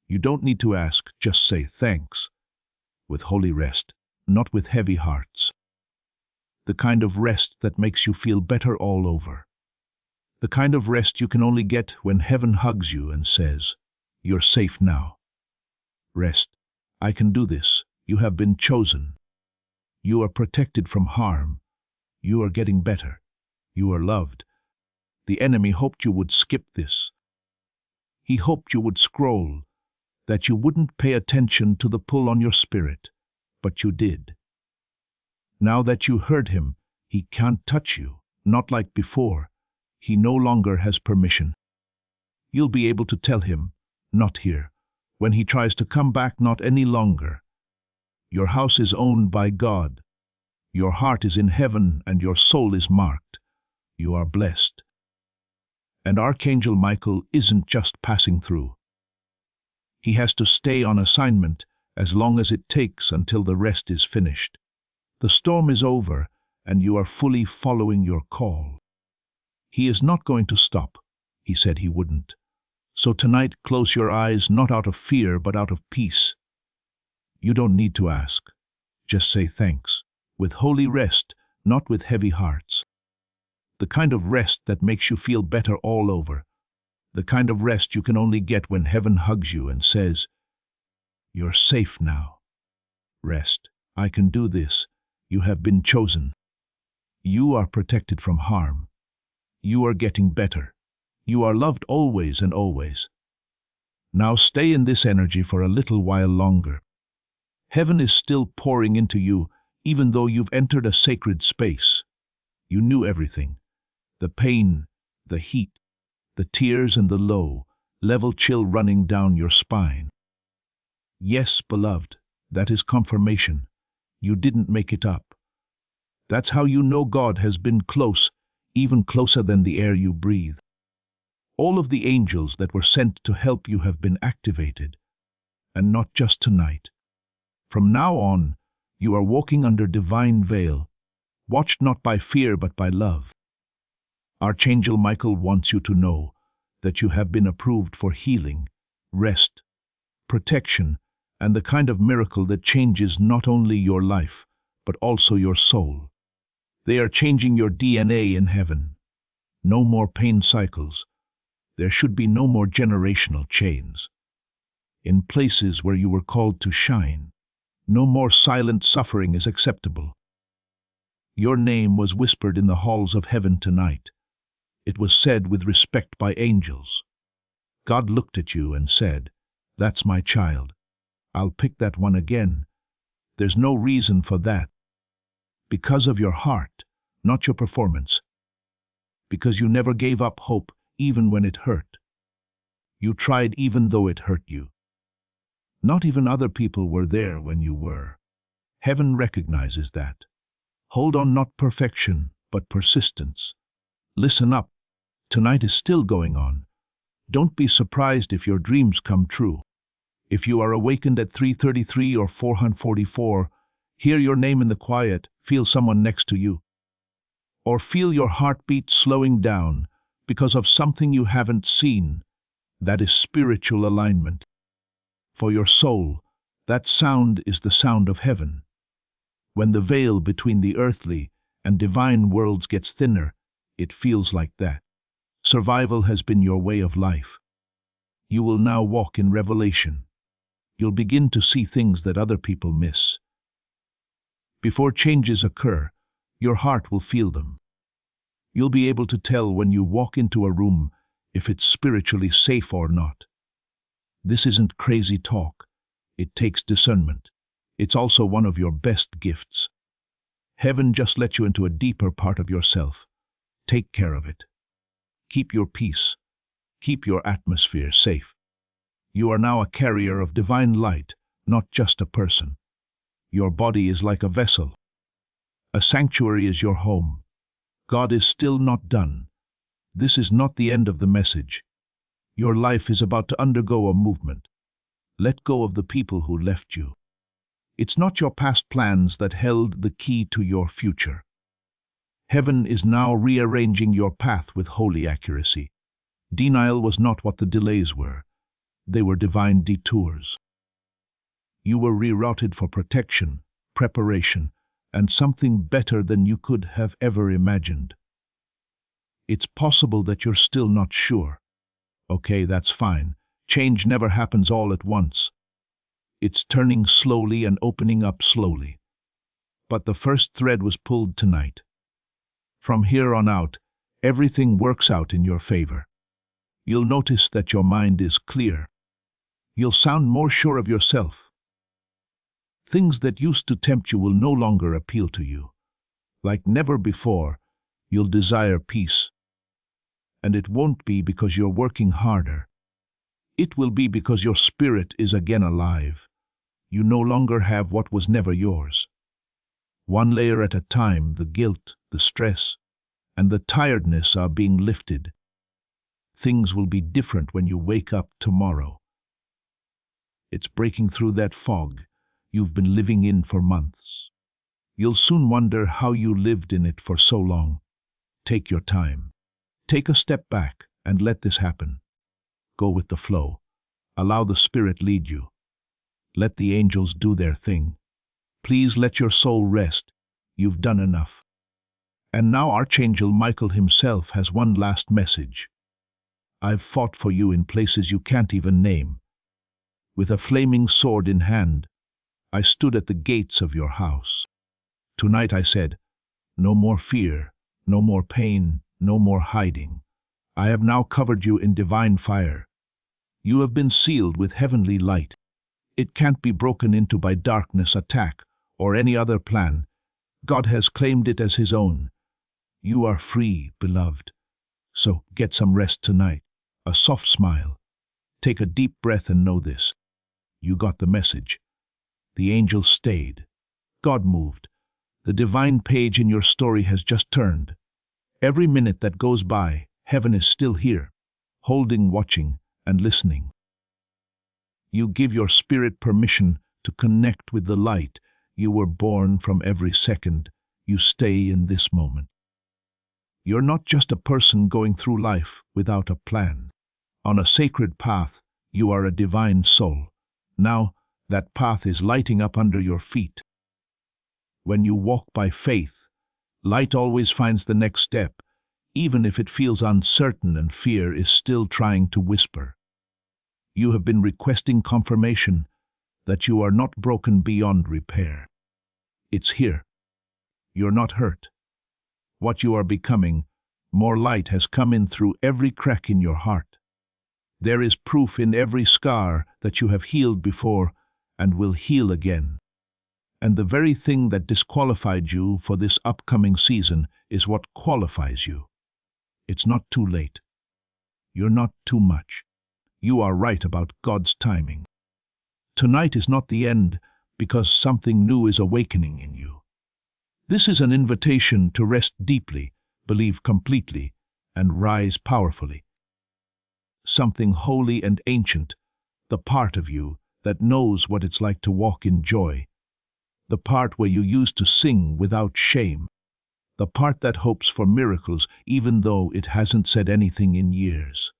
You don't need to ask, just say thanks. With holy rest, not with heavy hearts. The kind of rest that makes you feel better all over. The kind of rest you can only get when heaven hugs you and says, "You're safe now." Rest. I can do this. You have been chosen. You are protected from harm. You are getting better. You are loved. The enemy hoped you would skip this. He hoped you would scroll, that you wouldn't pay attention to the pull on your spirit, but you did. Now that you heard him, he can't touch you, not like before. He no longer has permission. You'll be able to tell him, "Not here," when he tries to come back, not any longer. Your house is owned by God. Your heart is in heaven and your soul is marked. You are blessed. And Archangel Michael isn't just passing through. He has to stay on assignment as long as it takes until the rest is finished. The storm is over and you are fully following your call. He is not going to stop. He said he wouldn't. So tonight, close your eyes, not out of fear, but out of peace. You don't need to ask. Just say thanks, with holy rest, not with heavy hearts. The kind of rest that makes you feel better all over. The kind of rest you can only get when heaven hugs you and says, "You're safe now." Rest. I can do this. You have been chosen. You are protected from harm. You are getting better. You are loved always and always. Now stay in this energy for a little while longer. Heaven is still pouring into you, even though you've entered a sacred space. You knew everything. The pain, the heat, the tears and the low, level chill running down your spine. Yes, beloved, that is confirmation. You didn't make it up. That's how you know God has been close, even closer than the air you breathe. All of the angels that were sent to help you have been activated, and not just tonight. From now on, you are walking under divine veil, watched not by fear but by love. Archangel Michael wants you to know that you have been approved for healing, rest, protection, and the kind of miracle that changes not only your life, but also your soul. They are changing your DNA in heaven. No more pain cycles. There should be no more generational chains. In places where you were called to shine, no more silent suffering is acceptable. Your name was whispered in the halls of heaven tonight. It was said with respect by angels. God looked at you and said, "That's my child. I'll pick that one again. There's no reason for that. Because of your heart, not your performance. Because you never gave up hope even when it hurt. You tried even though it hurt you. Not even other people were there when you were. Heaven recognizes that. Hold on, not perfection, but persistence. Listen up. Tonight is still going on. Don't be surprised if your dreams come true. If you are awakened at 3:33 or 444, hear your name in the quiet, feel someone next to you. Or feel your heartbeat slowing down because of something you haven't seen. That is spiritual alignment. For your soul, that sound is the sound of heaven. When the veil between the earthly and divine worlds gets thinner, it feels like that. Survival has been your way of life. You will now walk in revelation. You'll begin to see things that other people miss. Before changes occur, your heart will feel them. You'll be able to tell when you walk into a room if it's spiritually safe or not. This isn't crazy talk. It takes discernment. It's also one of your best gifts. Heaven just let you into a deeper part of yourself. Take care of it. Keep your peace. Keep your atmosphere safe. You are now a carrier of divine light, not just a person. Your body is like a vessel. A sanctuary is your home. God is still not done. This is not the end of the message. Your life is about to undergo a movement. Let go of the people who left you. It's not your past plans that held the key to your future. Heaven is now rearranging your path with holy accuracy. Denial was not what the delays were. They were divine detours. You were rerouted for protection, preparation, and something better than you could have ever imagined. It's possible that you're still not sure. Okay, that's fine. Change never happens all at once. It's turning slowly and opening up slowly. But the first thread was pulled tonight. From here on out, everything works out in your favor. You'll notice that your mind is clear. You'll sound more sure of yourself. Things that used to tempt you will no longer appeal to you. Like never before, you'll desire peace. And it won't be because you're working harder. It will be because your spirit is again alive. You no longer have what was never yours. One layer at a time, the guilt, the stress, and the tiredness are being lifted. Things will be different when you wake up tomorrow. It's breaking through that fog you've been living in for months. You'll soon wonder how you lived in it for so long. Take your time. Take a step back and let this happen. Go with the flow. Allow the Spirit lead you. Let the angels do their thing. Please let your soul rest. You've done enough. And now Archangel Michael himself has one last message. I've fought for you in places you can't even name. With a flaming sword in hand, I stood at the gates of your house. Tonight I said, no more fear, no more pain, no more hiding. I have now covered you in divine fire. You have been sealed with heavenly light. It can't be broken into by darkness attack or any other plan. God has claimed it as his own. You are free, beloved. So get some rest tonight. A soft smile. Take a deep breath and know this. You got the message. The angel stayed. God moved. The divine page in your story has just turned. Every minute that goes by, heaven is still here, holding, watching, and listening. You give your spirit permission to connect with the light. You were born from every second. You stay in this moment. You're not just a person going through life without a plan. On a sacred path, you are a divine soul. Now, that path is lighting up under your feet. When you walk by faith, light always finds the next step, even if it feels uncertain and fear is still trying to whisper. You have been requesting confirmation that you are not broken beyond repair. It's here. You're not hurt. What you are becoming, more light has come in through every crack in your heart. There is proof in every scar that you have healed before and will heal again. And the very thing that disqualified you for this upcoming season is what qualifies you. It's not too late. You're not too much. You are right about God's timing. Tonight is not the end because something new is awakening in you. This is an invitation to rest deeply, believe completely, and rise powerfully. Something holy and ancient, the part of you that knows what it's like to walk in joy, the part where you used to sing without shame, the part that hopes for miracles even though it hasn't said anything in years.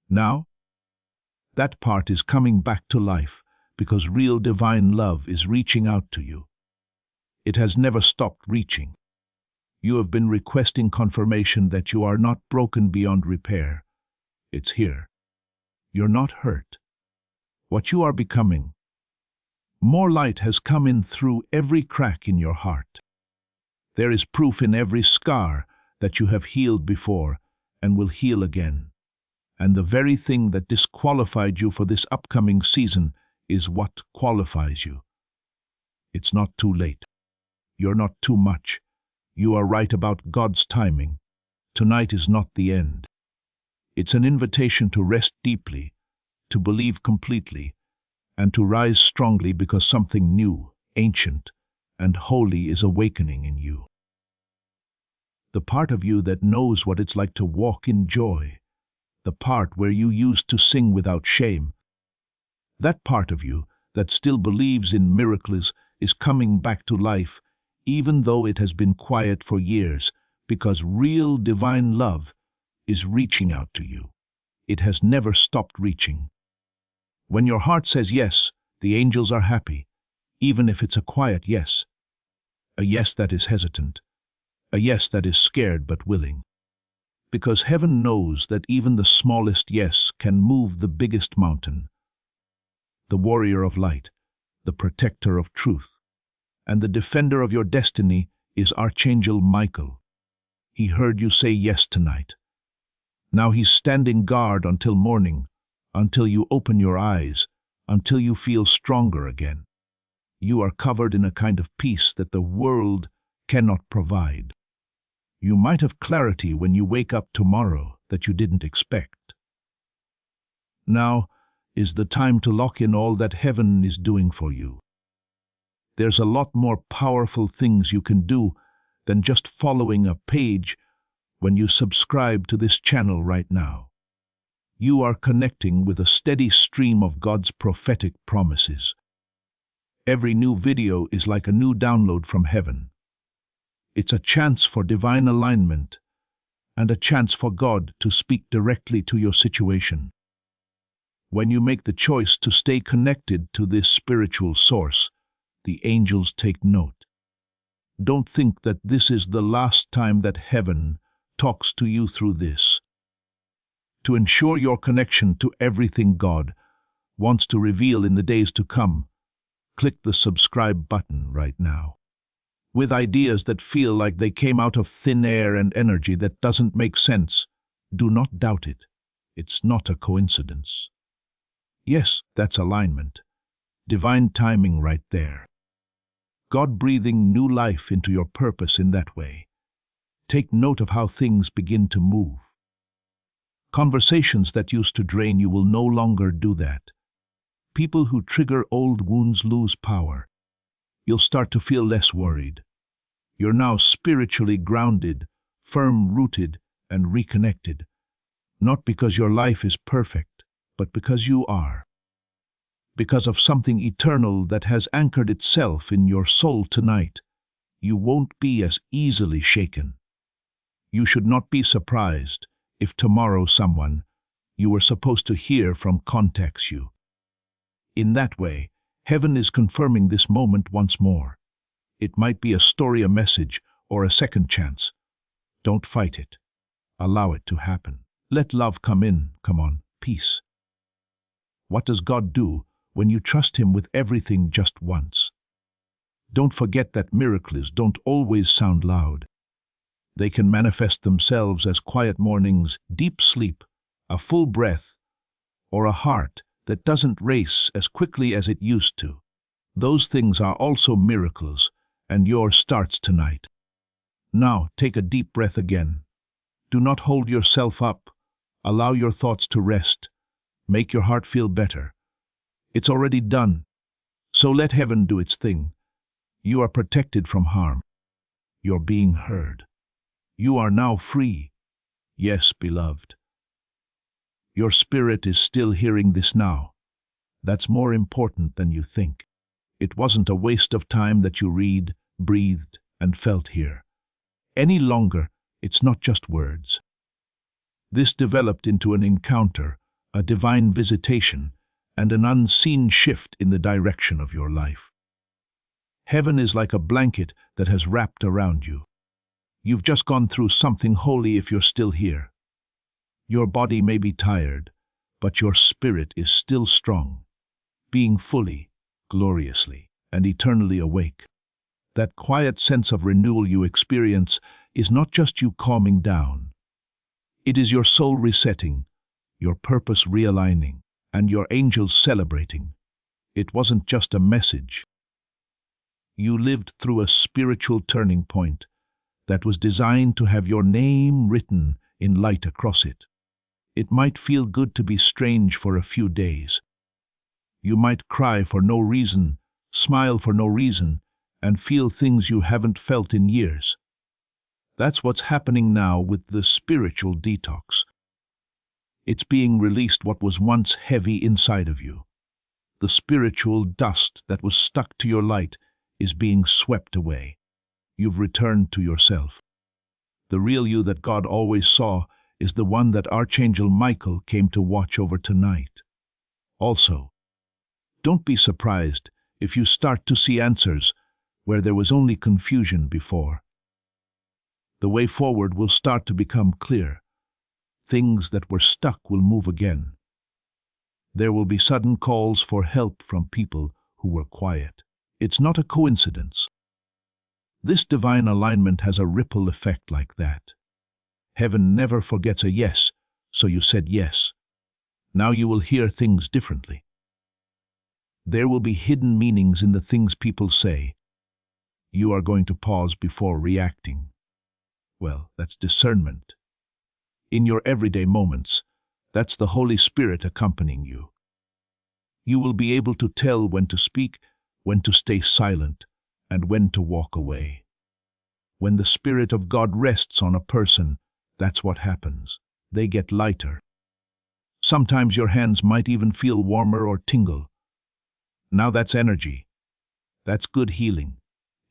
Now, that part is coming back to life because real divine love is reaching out to you. It has never stopped reaching. You have been requesting confirmation that you are not broken beyond repair. It's here. You're not hurt. What you are becoming. More light has come in through every crack in your heart. There is proof in every scar that you have healed before and will heal again. And the very thing that disqualified you for this upcoming season is what qualifies you. It's not too late. You're not too much. You are right about God's timing. Tonight is not the end. It's an invitation to rest deeply, to believe completely, and to rise strongly because something new, ancient, and holy is awakening in you. the part of you that knows what it's like to walk in joy, the part where you used to sing without shame. That part of you that still believes in miracles is coming back to life, even though it has been quiet for years, because real divine love is reaching out to you. It has never stopped reaching. When your heart says yes, the angels are happy, even if it's a quiet yes. A yes that is hesitant. A yes that is scared but willing. Because heaven knows that even the smallest yes can move the biggest mountain. The warrior of light, the protector of truth, and the defender of your destiny is Archangel Michael. He heard you say yes tonight. Now he's standing guard until morning, until you open your eyes, until you feel stronger again. You are covered in a kind of peace that the world cannot provide. You might have clarity when you wake up tomorrow that you didn't expect. Now is the time to lock in all that heaven is doing for you. There's a lot more powerful things you can do than just following a page when you subscribe to this channel right now. You are connecting with a steady stream of God's prophetic promises. Every new video is like a new download from heaven. It's a chance for divine alignment and a chance for God to speak directly to your situation. When you make the choice to stay connected to this spiritual source, the angels take note. Don't think that this is the last time that heaven talks to you through this. To ensure your connection to everything God wants to reveal in the days to come, click the subscribe button right now. With ideas that feel like they came out of thin air and energy that doesn't make sense, do not doubt it. It's not a coincidence. Yes, that's alignment. Divine timing right there. God breathing new life into your purpose in that way. Take note of how things begin to move. Conversations that used to drain you will no longer do that. People who trigger old wounds lose power. You'll start to feel less worried. You're now spiritually grounded, firm-rooted, and reconnected. Not because your life is perfect, but because you are. Because of something eternal that has anchored itself in your soul tonight, you won't be as easily shaken. You should not be surprised if tomorrow someone you were supposed to hear from contacts you. In that way, heaven is confirming this moment once more. It might be a story, a message, or a second chance. Don't fight it. Allow it to happen. Let love come in. Come on, peace. What does God do when you trust Him with everything just once? Don't forget that miracles don't always sound loud. They can manifest themselves as quiet mornings, deep sleep, a full breath, or a heart that doesn't race as quickly as it used to. Those things are also miracles, and yours starts tonight. Now, take a deep breath again. Do not hold yourself up. Allow your thoughts to rest. Make your heart feel better. It's already done. So let heaven do its thing. You are protected from harm. You're being heard. You are now free. Yes, beloved. Your spirit is still hearing this now. That's more important than you think. It wasn't a waste of time that you read, breathed, and felt here. Any longer, it's not just words. This developed into an encounter, a divine visitation, and an unseen shift in the direction of your life. Heaven is like a blanket that has wrapped around you. You've just gone through something holy if you're still here. Your body may be tired, but your spirit is still strong, being fully, gloriously, and eternally awake. That quiet sense of renewal you experience is not just you calming down. It is your soul resetting, your purpose realigning, and your angels celebrating. It wasn't just a message. You lived through a spiritual turning point that was designed to have your name written in light across it. It might feel good to be strange for a few days. You might cry for no reason, smile for no reason, and feel things you haven't felt in years. That's what's happening now with the spiritual detox. It's being released what was once heavy inside of you. The spiritual dust that was stuck to your light is being swept away. You've returned to yourself. The real you that God always saw is the one that Archangel Michael came to watch over tonight. Also, don't be surprised if you start to see answers where there was only confusion before. The way forward will start to become clear. Things that were stuck will move again. There will be sudden calls for help from people who were quiet. It's not a coincidence. This divine alignment has a ripple effect like that. Heaven never forgets a yes, so you said yes. Now you will hear things differently. There will be hidden meanings in the things people say. You are going to pause before reacting. Well, that's discernment. In your everyday moments, that's the Holy Spirit accompanying you. You will be able to tell when to speak, when to stay silent, and when to walk away. When the Spirit of God rests on a person, that's what happens. They get lighter. Sometimes your hands might even feel warmer or tingle. Now that's energy. That's good healing.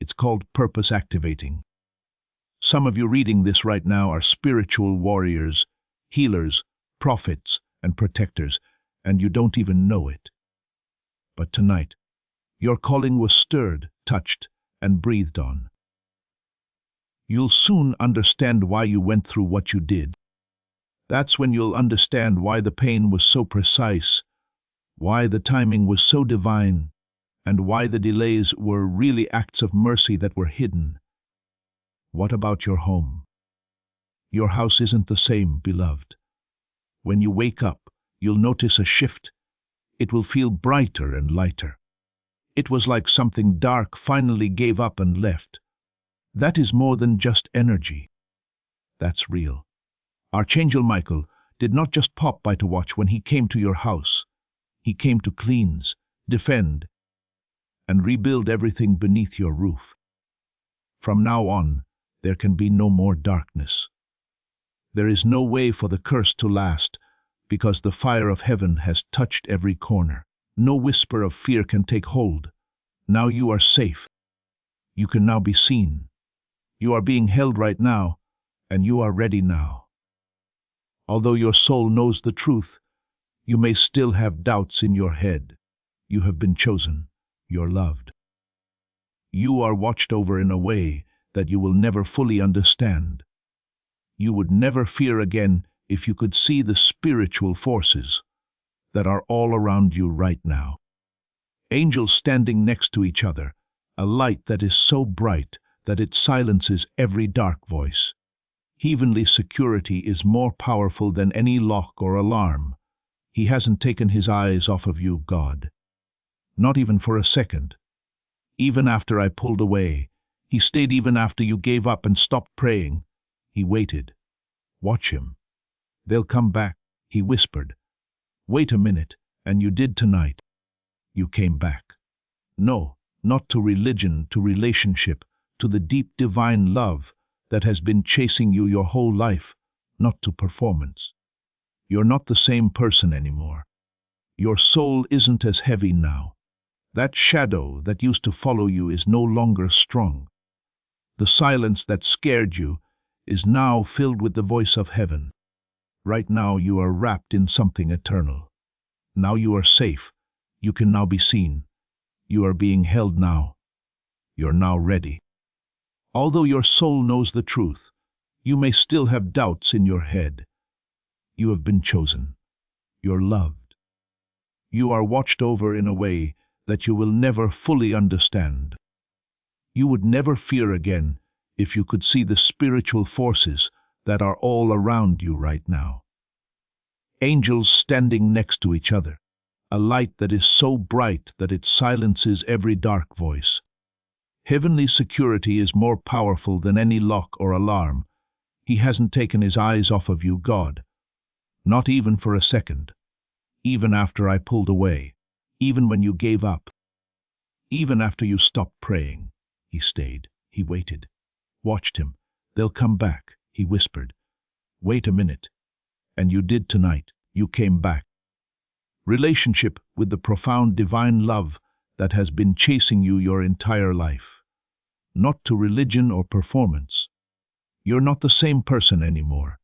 It's called purpose activating. Some of you reading this right now are spiritual warriors, healers, prophets, and protectors, and you don't even know it. But tonight, your calling was stirred, touched, and breathed on. You'll soon understand why you went through what you did. That's when you'll understand why the pain was so precise, why the timing was so divine, and why the delays were really acts of mercy that were hidden. What about your home? Your house isn't the same, beloved. When you wake up, you'll notice a shift. It will feel brighter and lighter. It was like something dark finally gave up and left. That is more than just energy. That's real. Archangel Michael did not just pop by to watch when he came to your house. He came to cleanse, defend, and rebuild everything beneath your roof. From now on, there can be no more darkness. There is no way for the curse to last, because the fire of heaven has touched every corner. No whisper of fear can take hold. Now you are safe. You can now be seen. You are being held right now, and you are ready now. Although your soul knows the truth, you may still have doubts in your head. You have been chosen. You're loved. You are watched over in a way that you will never fully understand. You would never fear again if you could see the spiritual forces that are all around you right now. Angels standing next to each other, a light that is so bright that it silences every dark voice. Heavenly security is more powerful than any lock or alarm. He hasn't taken his eyes off of you, God. Not even for a second. Even after I pulled away, he stayed even after you gave up and stopped praying. He waited. Watch him. They'll come back, he whispered. Wait a minute, and you did tonight. You came back. No, not to religion, to relationship, to the deep divine love that has been chasing you your whole life, not to performance. You're not the same person anymore. Your soul isn't as heavy now. That shadow that used to follow you is no longer strong. The silence that scared you is now filled with the voice of heaven. Right now you are wrapped in something eternal. Now you are safe. You can now be seen. You are being held now. You're now ready. Although your soul knows the truth, you may still have doubts in your head. You have been chosen. You're loved. You are watched over in a way that you will never fully understand. You would never fear again if you could see the spiritual forces that are all around you right now. Angels standing next to each other, a light that is so bright that it silences every dark voice. Heavenly security is more powerful than any lock or alarm. He hasn't taken his eyes off of you, God. Not even for a second. Even after I pulled away. Even when you gave up. Even after you stopped praying. He stayed. He waited. Watched him. They'll come back, he whispered. Wait a minute. And you did tonight. You came back. Relationship with the profound divine love that has been chasing you your entire life. Not to religion or performance. You're not the same person anymore.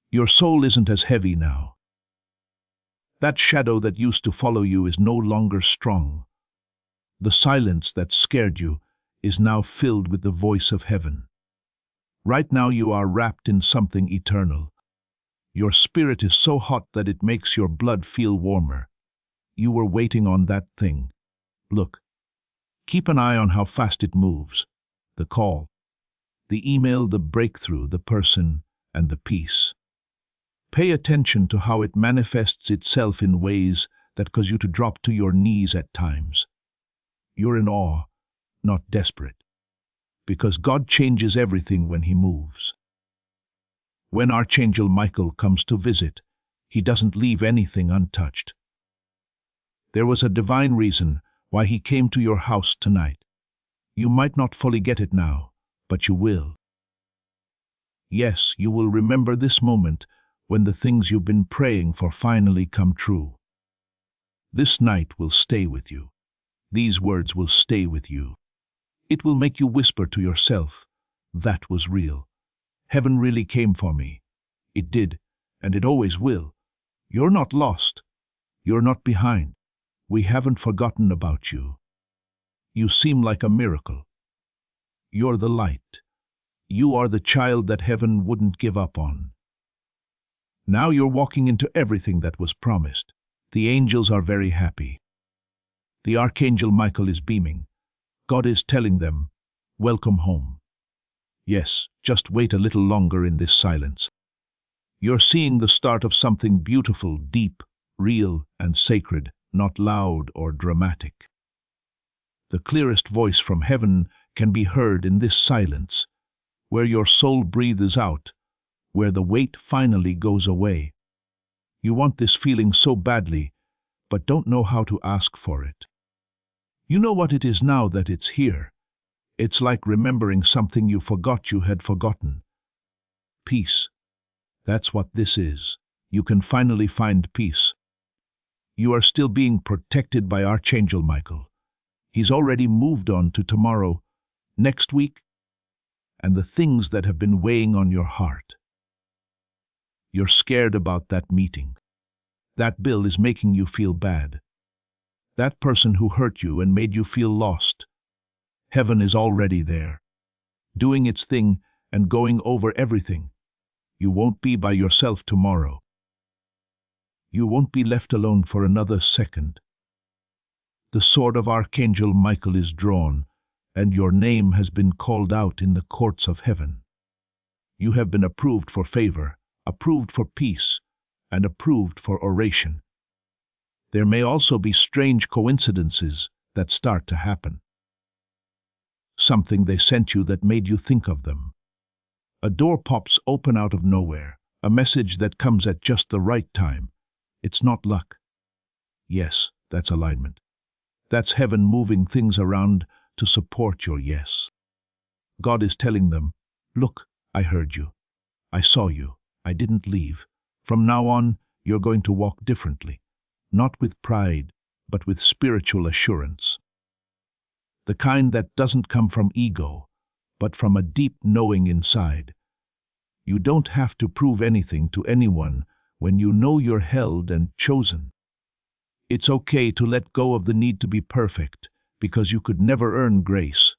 Your soul isn't as heavy now. That shadow that used to follow you is no longer strong. The silence that scared you is now filled with the voice of heaven. Right now you are wrapped in something eternal. Your spirit is so hot that it makes your blood feel warmer. You were waiting on that thing. Look. Keep an eye on how fast it moves. The call, the email, the breakthrough, the person, and the peace. Pay attention to how it manifests itself in ways that cause you to drop to your knees at times. You're in awe, not desperate, because God changes everything when He moves. When Archangel Michael comes to visit, he doesn't leave anything untouched. There was a divine reason why he came to your house tonight. You might not fully get it now, but you will. Yes, you will remember this moment when the things you've been praying for finally come true. This night will stay with you. These words will stay with you. It will make you whisper to yourself, that was real. Heaven really came for me. It did, and it always will. You're not lost. You're not behind. We haven't forgotten about you. You seem like a miracle. You're the light. You are the child that heaven wouldn't give up on. Now you're walking into everything that was promised. The angels are very happy. The Archangel Michael is beaming. God is telling them, welcome home. Yes, just wait a little longer in this silence. You're seeing the start of something beautiful, deep, real, and sacred, not loud or dramatic. The clearest voice from heaven can be heard in this silence, where your soul breathes out, where the weight finally goes away. You want this feeling so badly, but don't know how to ask for it. You know what it is now that it's here. It's like remembering something you forgot you had forgotten. Peace. That's what this is. You can finally find peace. You are still being protected by Archangel Michael. He's already moved on to tomorrow, next week, and the things that have been weighing on your heart. You're scared about that meeting. That bill is making you feel bad. That person who hurt you and made you feel lost. Heaven is already there, doing its thing and going over everything. You won't be by yourself tomorrow. You won't be left alone for another second. The sword of Archangel Michael is drawn, and your name has been called out in the courts of heaven. You have been approved for favor, approved for peace, and approved for oration. There may also be strange coincidences that start to happen. Something they sent you that made you think of them. A door pops open out of nowhere, a message that comes at just the right time. It's not luck. Yes, that's alignment. That's heaven moving things around to support your yes. God is telling them, look, I heard you. I saw you. I didn't leave. From now on, you're going to walk differently. Not with pride, but with spiritual assurance. The kind that doesn't come from ego, but from a deep knowing inside. You don't have to prove anything to anyone when you know you're held and chosen. It's okay to let go of the need to be perfect, because you could never earn grace.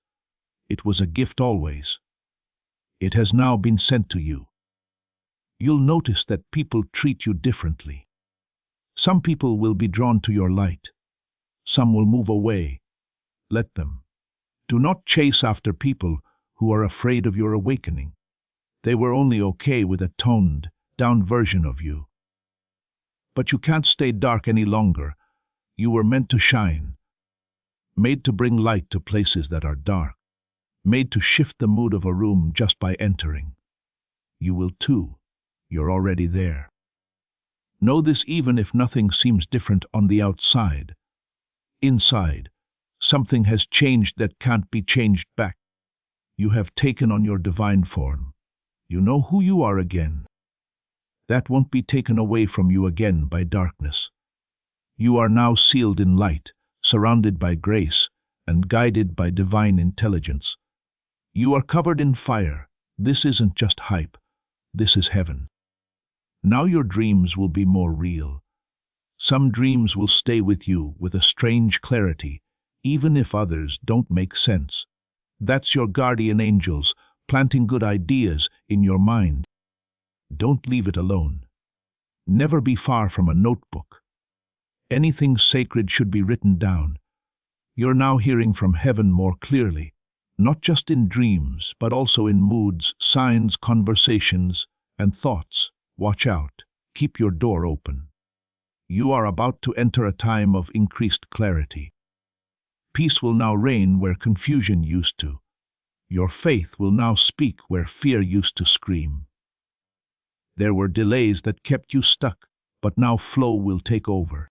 It was a gift always. It has now been sent to you. You'll notice that people treat you differently. Some people will be drawn to your light. Some will move away. Let them. Do not chase after people who are afraid of your awakening. They were only okay with a toned down version of you. But you can't stay dark any longer. You were meant to shine. Made to bring light to places that are dark. Made to shift the mood of a room just by entering. You will too. You're already there. Know this even if nothing seems different on the outside. Inside, something has changed that can't be changed back. You have taken on your divine form. You know who you are again. That won't be taken away from you again by darkness. You are now sealed in light, surrounded by grace, and guided by divine intelligence. You are covered in fire. This isn't just hype. This is heaven. Now your dreams will be more real. Some dreams will stay with you with a strange clarity, even if others don't make sense. That's your guardian angels planting good ideas in your mind. Don't leave it alone. Never be far from a notebook. Anything sacred should be written down. You're now hearing from heaven more clearly, not just in dreams, but also in moods, signs, conversations, and thoughts. Watch out. Keep your door open. You are about to enter a time of increased clarity. Peace will now reign where confusion used to. Your faith will now speak where fear used to scream. There were delays that kept you stuck, but now flow will take over.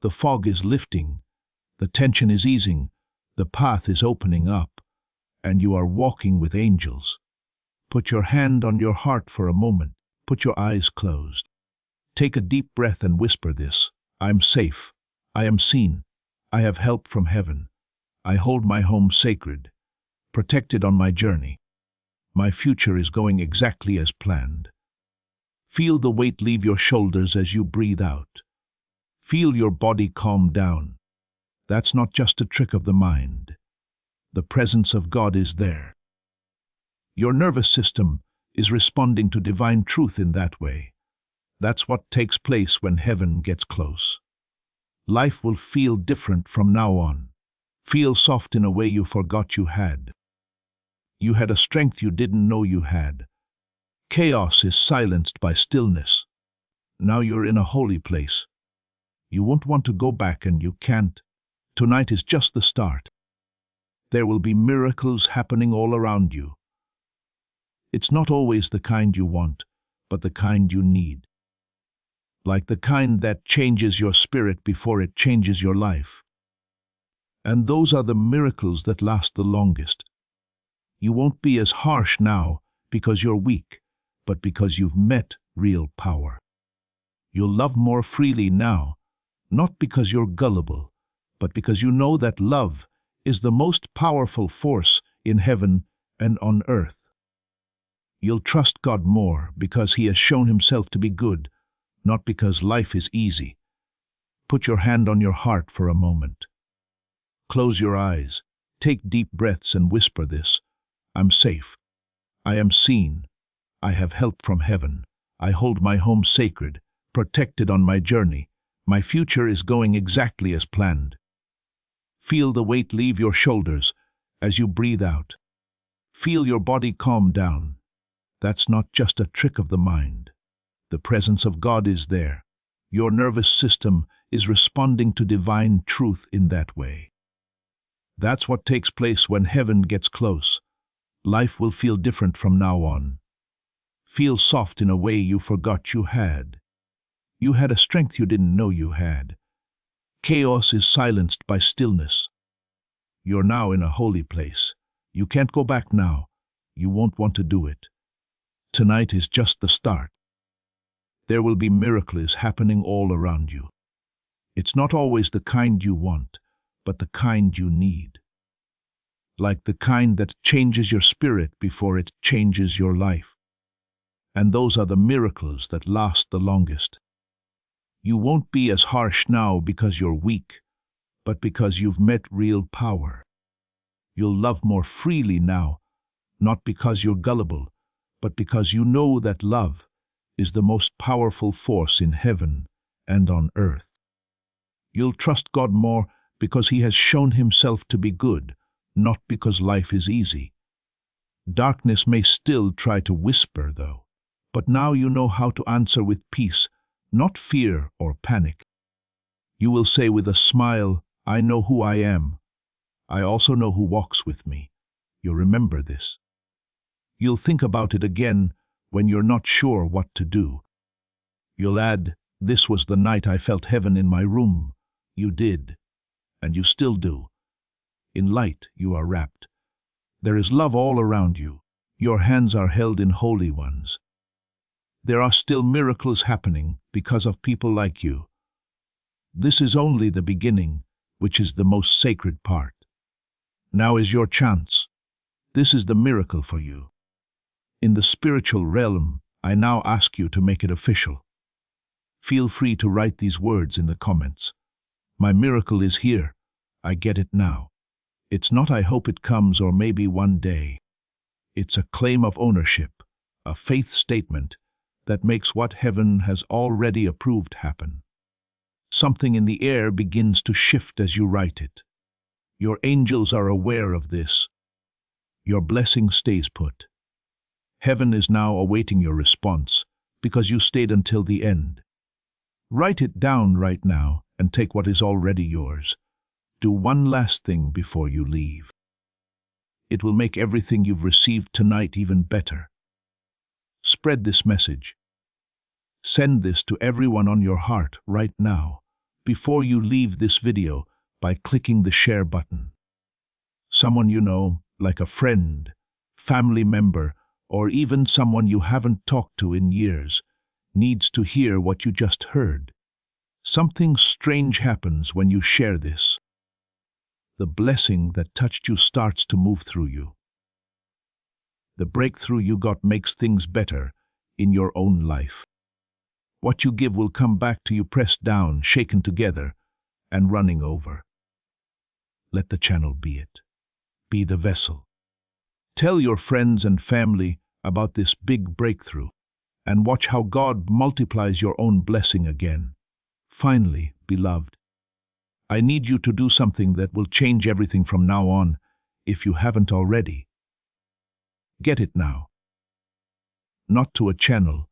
The fog is lifting, the tension is easing, the path is opening up, and you are walking with angels. Put your hand on your heart for a moment. Put your eyes closed. Take a deep breath and whisper this. I'm safe. I am seen. I have help from heaven. I hold my home sacred, protected on my journey. My future is going exactly as planned. Feel the weight leave your shoulders as you breathe out. Feel your body calm down. That's not just a trick of the mind. The presence of God is there. Your nervous system is responding to divine truth in that way. That's what takes place when heaven gets close. Life will feel different from now on. Feel soft in a way you forgot you had. You had a strength you didn't know you had. Chaos is silenced by stillness. Now you're in a holy place. You won't want to go back, and you can't. Tonight is just the start. There will be miracles happening all around you. It's not always the kind you want, but the kind you need. Like the kind that changes your spirit before it changes your life. And those are the miracles that last the longest. You won't be as harsh now because you're weak, but because you've met real power. You'll love more freely now, not because you're gullible, but because you know that love is the most powerful force in heaven and on earth. You'll trust God more because He has shown Himself to be good, not because life is easy. Put your hand on your heart for a moment. Close your eyes, take deep breaths and whisper this. I'm safe. I am seen. I have help from heaven. I hold my home sacred, protected on my journey. My future is going exactly as planned. Feel the weight leave your shoulders as you breathe out. Feel your body calm down. That's not just a trick of the mind. The presence of God is there. Your nervous system is responding to divine truth in that way. That's what takes place when heaven gets close. Life will feel different from now on. Feel soft in a way you forgot you had. You had a strength you didn't know you had. Chaos is silenced by stillness. You're now in a holy place. You can't go back now. You won't want to do it. Tonight is just the start. There will be miracles happening all around you. It's not always the kind you want, but the kind you need. Like the kind that changes your spirit before it changes your life. And those are the miracles that last the longest. You won't be as harsh now because you're weak, but because you've met real power. You'll love more freely now, not because you're gullible, but because you know that love is the most powerful force in heaven and on earth. You'll trust God more because He has shown Himself to be good, not because life is easy. Darkness may still try to whisper, though, but now you know how to answer with peace, not fear or panic. You will say with a smile, I know who I am. I also know who walks with me. You'll remember this. You'll think about it again when you're not sure what to do. You'll add, this was the night I felt heaven in my room. You did, and you still do. In light you are wrapped. There is love all around you. Your hands are held in holy ones. There are still miracles happening because of people like you. This is only the beginning, which is the most sacred part. Now is your chance. This is the miracle for you. In the spiritual realm, I now ask you to make it official. Feel free to write these words in the comments. My miracle is here. I get it now. It's not I hope it comes or maybe one day. It's a claim of ownership, a faith statement that makes what heaven has already approved happen. Something in the air begins to shift as you write it. Your angels are aware of this. Your blessing stays put. Heaven is now awaiting your response because you stayed until the end. Write it down right now and take what is already yours. Do one last thing before you leave. It will make everything you've received tonight even better. Spread this message. Send this to everyone on your heart right now, before you leave this video, by clicking the share button. Someone you know, like a friend, family member, or even someone you haven't talked to in years, needs to hear what you just heard. Something strange happens when you share this. The blessing that touched you starts to move through you. The breakthrough you got makes things better in your own life. What you give will come back to you pressed down, shaken together, and running over. Let the channel be it. Be the vessel. Tell your friends and family about this big breakthrough, and watch how God multiplies your own blessing again. Finally, beloved, I need you to do something that will change everything from now on, if you haven't already. Get it now. Not to a channel,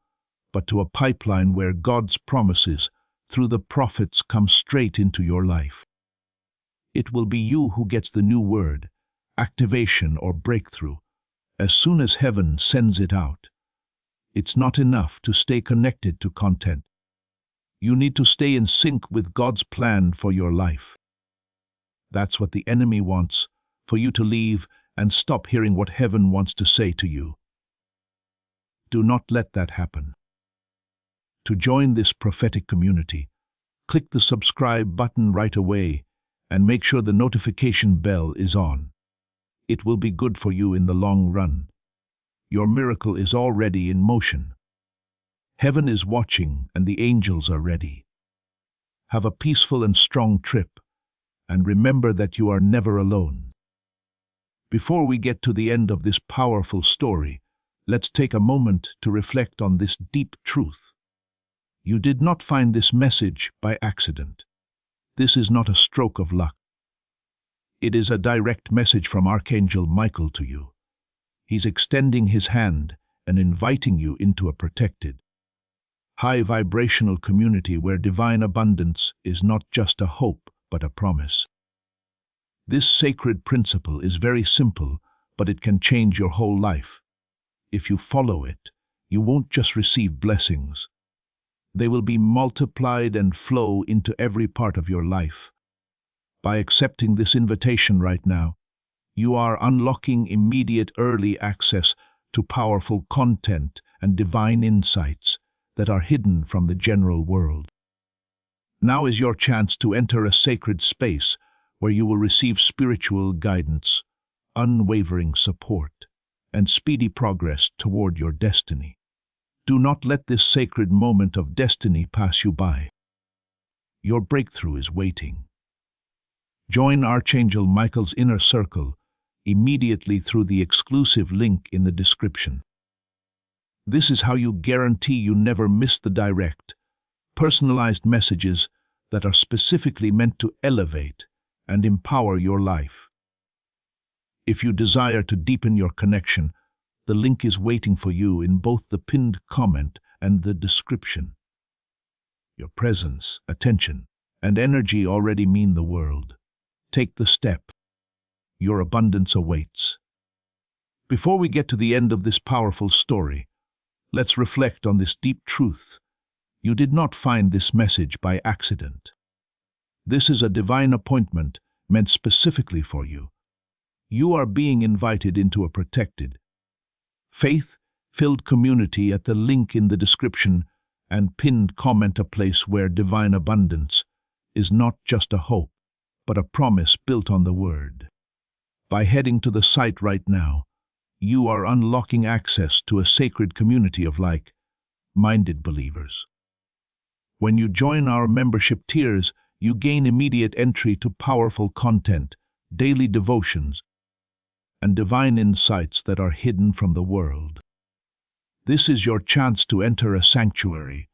but to a pipeline where God's promises through the prophets come straight into your life. It will be you who gets the new word, activation or breakthrough, as soon as heaven sends it out. It's not enough to stay connected to content. You need to stay in sync with God's plan for your life. That's what the enemy wants, for you to leave and stop hearing what heaven wants to say to you. Do not let that happen. To join this prophetic community, click the subscribe button right away and make sure the notification bell is on. It will be good for you in the long run. Your miracle is already in motion. Heaven is watching and the angels are ready. Have a peaceful and strong trip, and remember that you are never alone. Before we get to the end of this powerful story, let's take a moment to reflect on this deep truth. You did not find this message by accident. This is not a stroke of luck. It is a direct message from Archangel Michael to you. He's extending his hand and inviting you into a protected, high-vibrational community where divine abundance is not just a hope, but a promise. This sacred principle is very simple, but it can change your whole life. If you follow it, you won't just receive blessings. They will be multiplied and flow into every part of your life. By accepting this invitation right now, you are unlocking immediate early access to powerful content and divine insights that are hidden from the general world. Now is your chance to enter a sacred space where you will receive spiritual guidance, unwavering support, and speedy progress toward your destiny. Do not let this sacred moment of destiny pass you by. Your breakthrough is waiting. Join Archangel Michael's inner circle immediately through the exclusive link in the description. This is how you guarantee you never miss the direct, personalized messages that are specifically meant to elevate and empower your life. If you desire to deepen your connection, the link is waiting for you in both the pinned comment and the description. Your presence, attention, and energy already mean the world. Take the step. Your abundance awaits. Before we get to the end of this powerful story, let's reflect on this deep truth. You did not find this message by accident. This is a divine appointment meant specifically for you. You are being invited into a protected, faith-filled community at the link in the description and pinned comment, a place where divine abundance is not just a hope, but a promise built on the Word. By heading to the site right now, you are unlocking access to a sacred community of like-minded believers. When you join our membership tiers, you gain immediate entry to powerful content, daily devotions, and divine insights that are hidden from the world. This is your chance to enter a sanctuary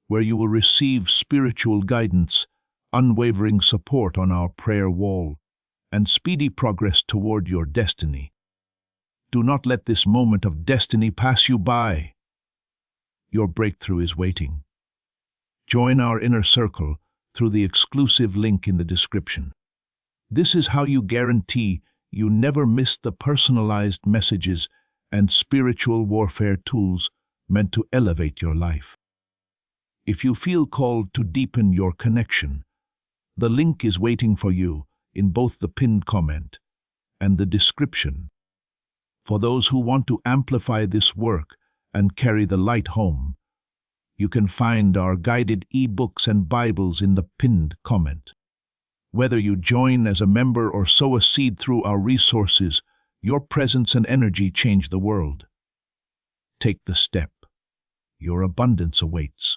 where you will receive spiritual guidance, unwavering support on our prayer wall, and speedy progress toward your destiny. Do not let this moment of destiny pass you by. Your breakthrough is waiting. Join our inner circle through the exclusive link in the description. This is how you guarantee you never miss the personalized messages and spiritual warfare tools meant to elevate your life. If you feel called to deepen your connection, the link is waiting for you in both the pinned comment and the description. For those who want to amplify this work and carry the light home, you can find our guided ebooks and Bibles in the pinned comment. Whether you join as a member or sow a seed through our resources, your presence and energy change the world. Take the step. Your abundance awaits.